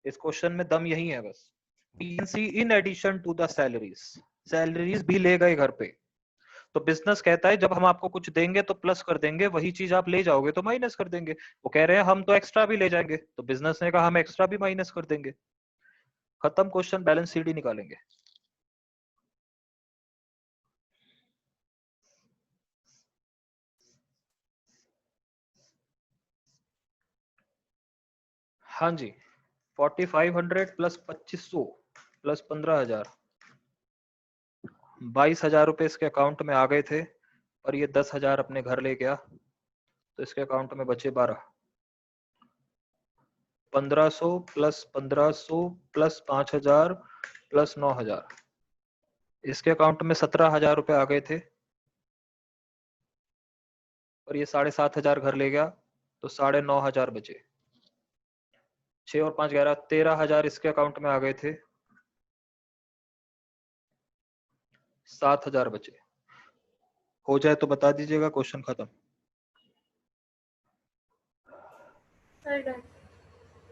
इस क्वेश्चन में दम यही है बस। B and C in addition to the salaries, salaries भी ले गए घर पे। तो बिजनेस कहता है जब हम आपको कुछ देंगे तो प्लस कर देंगे, वही चीज आप ले जाओगे तो माइनस कर देंगे। वो कह रहे हैं हम तो एक्स्ट्रा भी ले जाएंगे, तो बिजनेस ने कहा हम एक्स्ट्रा भी माइनस कर देंगे। खत्म क्वेश्चन, बैलेंस शीट ही निकालेंगे। हाँ जी, 4500 प्लस 2500 प्लस 15000, 22000 रुपए इसके अकाउंट में आ गए थे, और ये 10000 अपने घर ले गया, तो इसके अकाउंट में बचे 12। 1500 प्लस 1500 प्लस 5000 प्लस 9000, इसके अकाउंट में 17000 रुपए आ गए थे, और ये 7500 घर ले गया, तो 9500 बचे। 6 और 5 11, 13000 इसके अकाउंट में आ गए थे, 7000 बचे। हो जाए तो बता दीजिएगा, क्वेश्चन खत्म।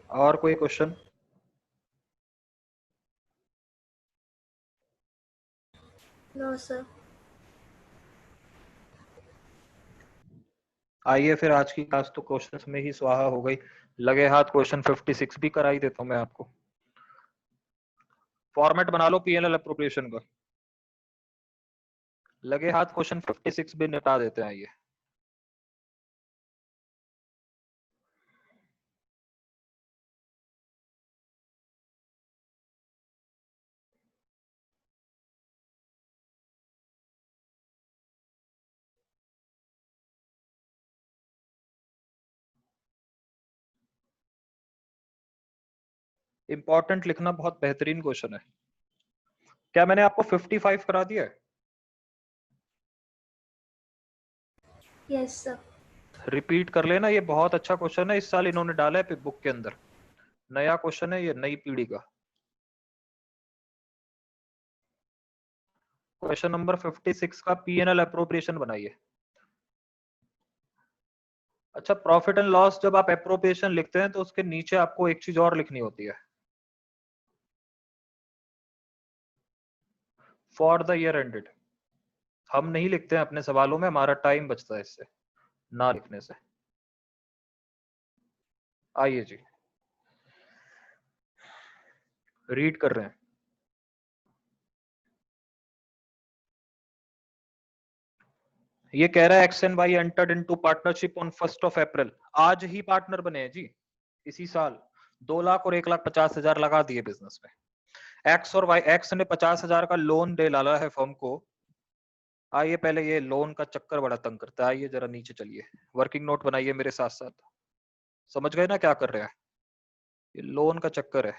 और कोई क्वेश्चन? No sir. आइए फिर, आज की क्लास तो क्वेश्चंस में ही स्वाहा हो गई। लगे हाथ क्वेश्चन 56 भी करा ही देता हूं मैं आपको। फॉर्मेट बना लो पीएनएल अप्रोप्रिएशन का। लगे हाथ क्वेश्चन 56 भी निपटा देते हैं। आइए, इंपॉर्टेंट लिखना, बहुत बेहतरीन क्वेश्चन है। क्या मैंने आपको 55 करा दिया है? Yes sir. रिपीट कर लेना, ये बहुत अच्छा क्वेश्चन है, इस साल इन्होंने डाला है बुक के अंदर। नया क्वेश्चन है ये, नई पीढ़ी का। क्वेश्चन नंबर 56 का पीएनएल अप्रोप्रिएशन बनाइए। अच्छा, प्रॉफिट एंड लॉस जब आप अप्रोप्रिएशन लिखते हैं तो उसके नीचे आपको एक चीज और लिखनी होती है, फॉर द ईयर एंडेड। हम नहीं लिखते हैं अपने सवालों में, हमारा टाइम बचता है इससे ना लिखने से। आइए जी, रीड कर रहे हैं। ये कह रहा है X and Y entered into partnership on 1 April. आज ही पार्टनर बने हैं जी, इसी साल। 2 लाख और 1,50,000 लगा दिए बिजनेस में। एक्स और वाई, एक्स ने 50,000 का लोन दे डाला है फर्म को। आइए, पहले ये लोन का चक्कर बड़ा तंग करता है। आइए जरा नीचे चलिए, वर्किंग नोट बनाइए मेरे साथ साथ। समझ गए ना क्या कर रहे हैं? ये लोन का चक्कर है।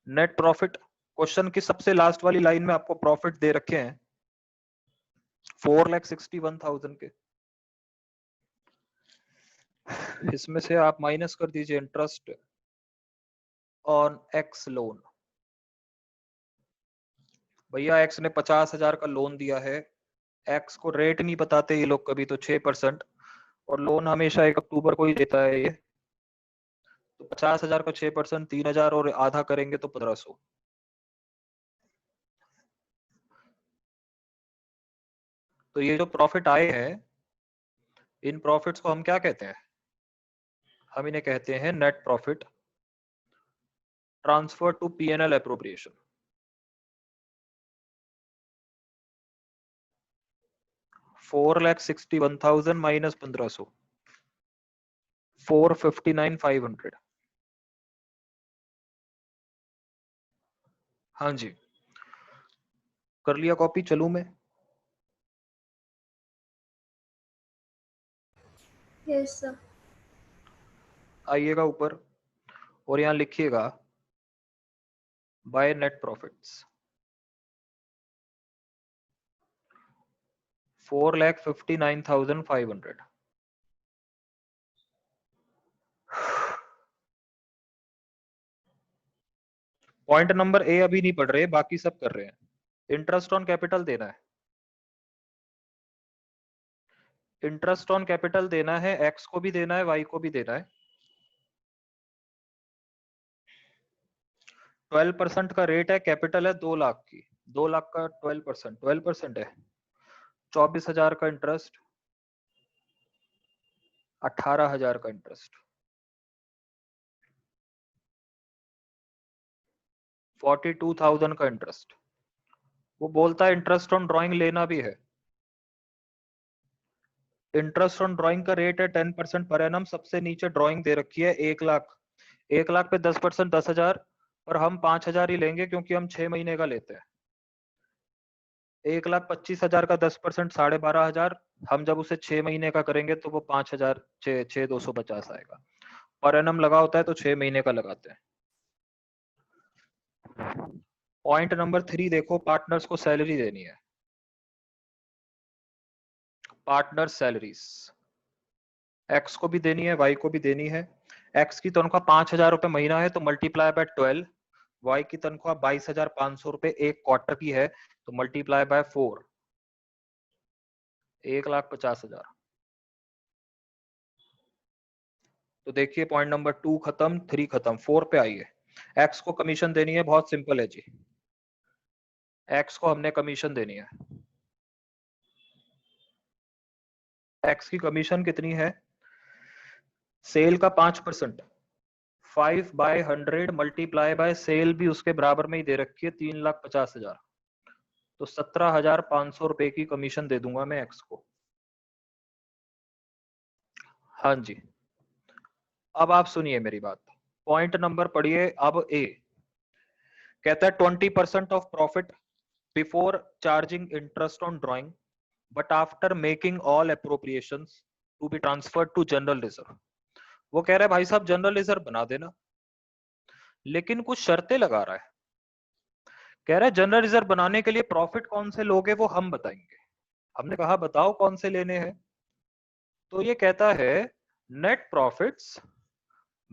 नेट प्रॉफिट, क्वेश्चन की सबसे लास्ट वाली लाइन में आपको प्रॉफिट दे रखे हैं 4,61,000 के। इसमें से आप माइनस कर दीजिए इंटरेस्ट ऑन एक्स लोन। भैया एक्स ने 50,000 का लोन दिया है, एक्स को रेट नहीं बताते ये लोग कभी, तो 6%, और लोन हमेशा 1 अक्टूबर को ही देता है ये। तो 50,000 का 6%, 3,000 और आधा करेंगे तो 1,500। तो ये जो प्रॉफिट आए हैं, इन प्रॉफिट्स को हम क्या कहते हैं? हम इन्हें कहते हैं net profit transfer to PNL appropriation. 4,61,000 minus 1,500, 459,500। हाँ जी, कर लिया कॉपी, चलूं मैं? Yes sir. आइएगा ऊपर और यहाँ लिखिएगा by net profits 4,59,500। Point number A अभी नहीं पढ़ रहे, बाकी सब कर रहे हैं। इंटरेस्ट ऑन कैपिटल देना है, इंटरेस्ट ऑन कैपिटल देना है, एक्स को भी देना है, वाई को भी देना है। 12% का रेट है, कैपिटल है 2 लाख की, 2 लाख का 12% है 24,000 का इंटरेस्ट, 18,000 का इंटरेस्ट, 42,000 का इंटरेस्ट। वो बोलता है इंटरेस्ट ऑन ड्राइंग लेना भी है। इंटरेस्ट ऑन ड्राइंग का रेट है 10% पर एनम, सबसे नीचे ड्राइंग दे रखी है 1 लाख, 1 लाख पे 10% 10,000, और हम 5,000 ही लेंगे क्योंकि हम 6 महीने का लेते हैं। 1,25,000 का 10% 12,500, हम जब उसे 6 महीने का करेंगे तो वो 5,000 6,250 आएगा। पर एनम लगा होता है तो 6 महीने का लगाते हैं। पॉइंट नंबर 3 देखो, पार्टनर्स को सैलरी देनी है, पार्टनर सैलरीज एक्स को भी देनी है, वाई को भी देनी है। एक्स की तनख्वाह 5,000 रुपए महीना है तो मल्टीप्लाई बाय 12, वाई की तनख्वाह 22,500 रुपए एक क्वार्टर की है तो मल्टीप्लाई बाय 4, 1,50,000। तो देखिए पॉइंट नंबर 2 खत्म, 3 खत्म, 4 पे आइए। एक्स को कमीशन देनी है, बहुत सिंपल है जी, एक्स को हमने कमीशन देनी है। एक्स की कमीशन कितनी है? सेल का 5%, 5/100 मल्टीप्लाई बाय सेल भी उसके बराबर में ही दे रखी है 3,50,000, तो 17,500 रुपए की कमीशन दे दूंगा मैं एक्स को। हाँ जी, अब आप सुनिए मेरी बात, पॉइंट नंबर पढ़िए। अब ए कहता है 20% of profit before charging interest on drawing but after making all appropriations to be transferred to general reserve. वो कह रहा है भाई साहब जनरल रिजर्व बना देना, लेकिन कुछ शर्तें लगा रहा है। कह रहा है जनरल रिजर्व बनाने के लिए प्रॉफिट कौन से लोगे वो हम बताएंगे। हमने कहा बताओ कौन से लेने हैं, तो ये कहता है नेट प्रॉफिट्स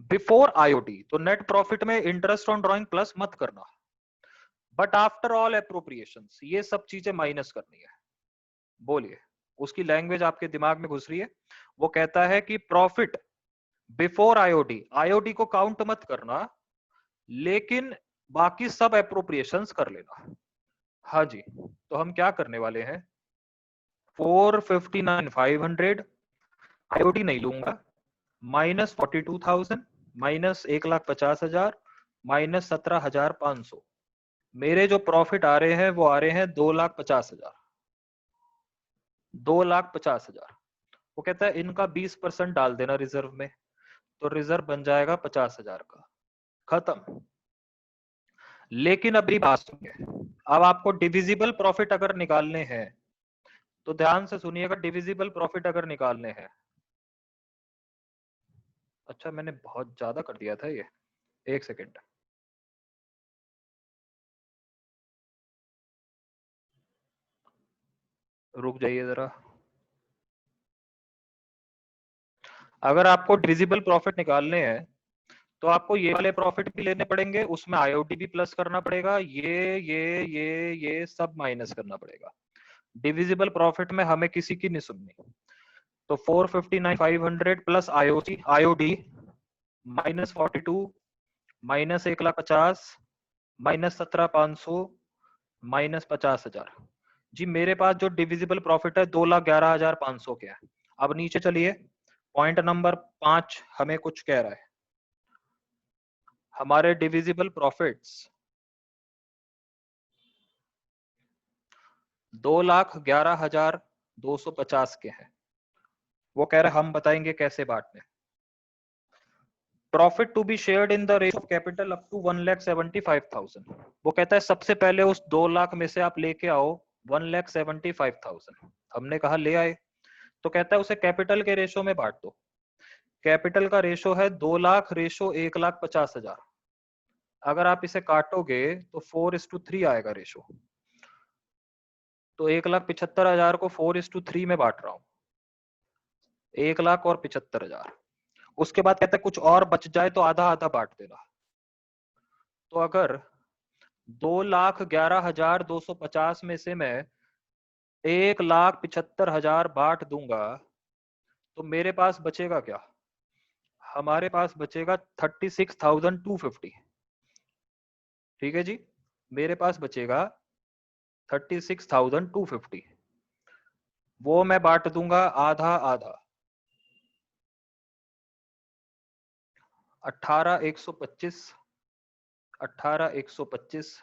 बिफोर आईओटी, तो नेट प्रॉफिट में इंटरेस्ट ऑन ड्राइंग प्लस मत करना, बट आफ्टर ऑल एप्रोप्रिएशंस ये सब चीजें माइनस करनी है। बोलिए, उसकी लैंग्वेज आपके दिमाग में घुस रही है। वो कहता है कि प्रॉफिट बिफोर आईओटी, आईओटी को काउंट मत करना, लेकिन बाकी सब एप्रोप्रिएशंस कर लेना। हाँ जी, तो हम क्या करने वाले हैं, 459,500 आईओटी नहीं लूंगा, माइनस 42,000 माइनस 1,50,000 माइनस 17,500, मेरे जो प्रॉफिट आ रहे हैं वो आ रहे हैं 2,50,000, 2,50,000। वो कहता है इनका 20% डाल देना रिजर्व में, तो रिजर्व बन जाएगा 50,000 का, खत्म। लेकिन अभी बात सुनिए, अब आपको डिविजिबल प्रॉफिट अगर निकालने हैं तो ध्यान से सुनिएगा, डिविजिबल प्रॉफिट अगर निकालने हैं, अच्छा मैंने बहुत ज्यादा कर दिया था ये, एक सेकेंड, रुक जाइए जरा। अगर आपको डिविजिबल प्रॉफिट निकालने हैं तो आपको ये वाले प्रॉफिट भी लेने पड़ेंगे, उसमें आईओटी भी प्लस करना पड़ेगा, ये सब माइनस करना पड़ेगा। डिविजिबल प्रॉफिट में हमें किसी की नहीं सुननी, तो 459,500 plus IOD minus 42 minus 1,50,000 minus 17,500 minus 50,000। जी मेरे पास जो डिविजिबल प्रॉफिट है 2,11,500 के है। अब नीचे चलिए, पॉइंट नंबर 5 हमें कुछ कह रहा है, हमारे डिविजिबल प्रॉफिट्स 2,11,250 के हैं। वो कह रहे हम बताएंगे कैसे बांटने। Profit to be shared in the ratio of capital up to 1,75,000। वो कहता है सबसे पहले उस 2 लाख में से आप लेके आओ 1,75,000। हमने कहा ले आए, तो कहता है उसे कैपिटल के रेशियो में बांट दो। कैपिटल का रेशो है 2 लाख रेशो 1,50,000। अगर आप इसे काटोगे तो 4:3 आएगा रेशो। तो 1,75,000 को 4:3 में बांट रहा हूं, 1,75,000। उसके बाद कहते हैं कुछ और बच जाए तो आधा आधा बांट देना। तो अगर 2,11,250 में से मैं 1,75,000 बांट दूंगा तो मेरे पास बचेगा क्या? हमारे पास बचेगा 36,250। ठीक है जी, मेरे पास बचेगा 36,250। वो मैं बांट दूंगा आधा आधा, 18,125, 18,125।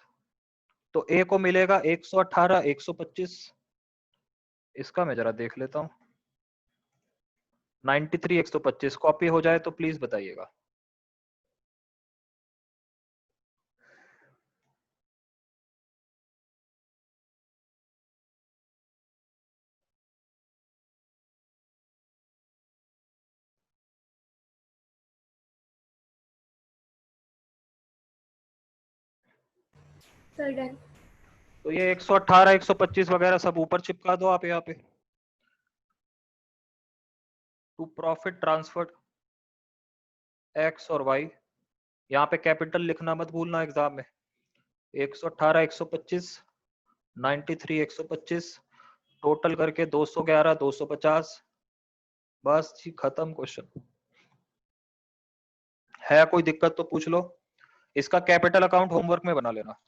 तो ए को मिलेगा 118, 125। इसका मैं जरा देख लेता हूं, 93, 125 कॉपी हो जाए तो प्लीज बताइएगा। Sir done. तो ये 118, 125 वगैरह सब ऊपर चिपका दो आप यहाँ पे। टू प्रॉफिट ट्रांसफर एक्स और वाई, यहाँ पे कैपिटल लिखना मत भूलना एग्जाम में। 118, 125, 93, 125 टोटल करके 211, 250। बस जी खत्म क्वेश्चन। है कोई दिक्कत तो पूछ लो। इसका कैपिटल अकाउंट होमवर्क में बना लेना।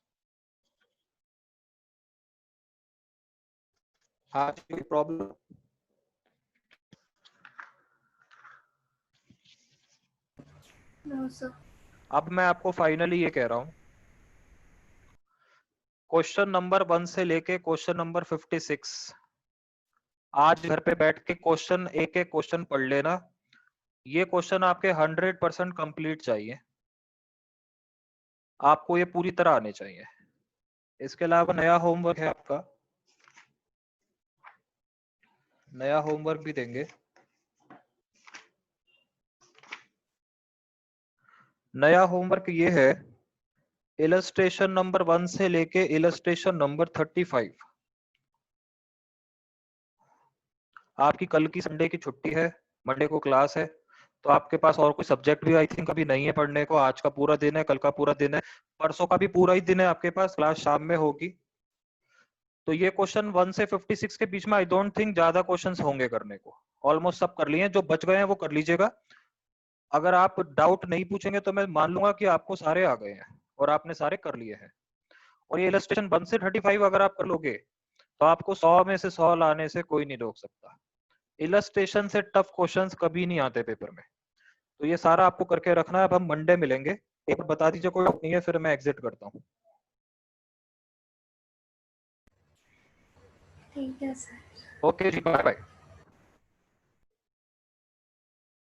हाँ कोई प्रॉब्लम? No sir. अब मैं आपको फाइनली ये कह रहा हूं, क्वेश्चन नंबर 1 से लेके क्वेश्चन नंबर 56 आज घर पे बैठ के क्वेश्चन एक एक क्वेश्चन पढ़ लेना। ये क्वेश्चन आपके 100% कंप्लीट चाहिए, आपको ये पूरी तरह आने चाहिए। इसके अलावा नया होमवर्क है आपका, नया होमवर्क भी देंगे। नया होमवर्क ये है, इलस्ट्रेशन नंबर 1 से लेके इलस्ट्रेशन नंबर 35। आपकी कल की संडे की छुट्टी है, मंडे को क्लास है, तो आपके पास और कोई सब्जेक्ट भी आई थिंक अभी नहीं है पढ़ने को। आज का पूरा दिन है, कल का पूरा दिन है, परसों का भी पूरा ही दिन है आपके पास, क्लास शाम में होगी। तो ये क्वेश्चन 1 से 56 के बीच में आई डोंट थिंक ज्यादा क्वेश्चंस होंगे करने को, ऑलमोस्ट सब कर लिए। जो बच गए हैं वो कर लीजिएगा। अगर आप डाउट नहीं पूछेंगे तो मैं मान लूंगा कि आपको सारे आ गए हैं और आपने सारे कर लिए हैं। और ये इलस्ट्रेशन 1 से 35 अगर आप कर लोगे तो आपको 100 में से 100 लाने से कोई नहीं रोक सकता। इलस्ट्रेशन से टफ क्वेश्चंस कभी नहीं आते पेपर में। तो ये सारा आपको करके रखना है। अब हम मंडे मिलेंगे। एक बार बता दीजिए कोई डाउट नहीं है, फिर मैं एग्जिट करता हूँ। ठीक है सर। ओके जी, बाय बाय।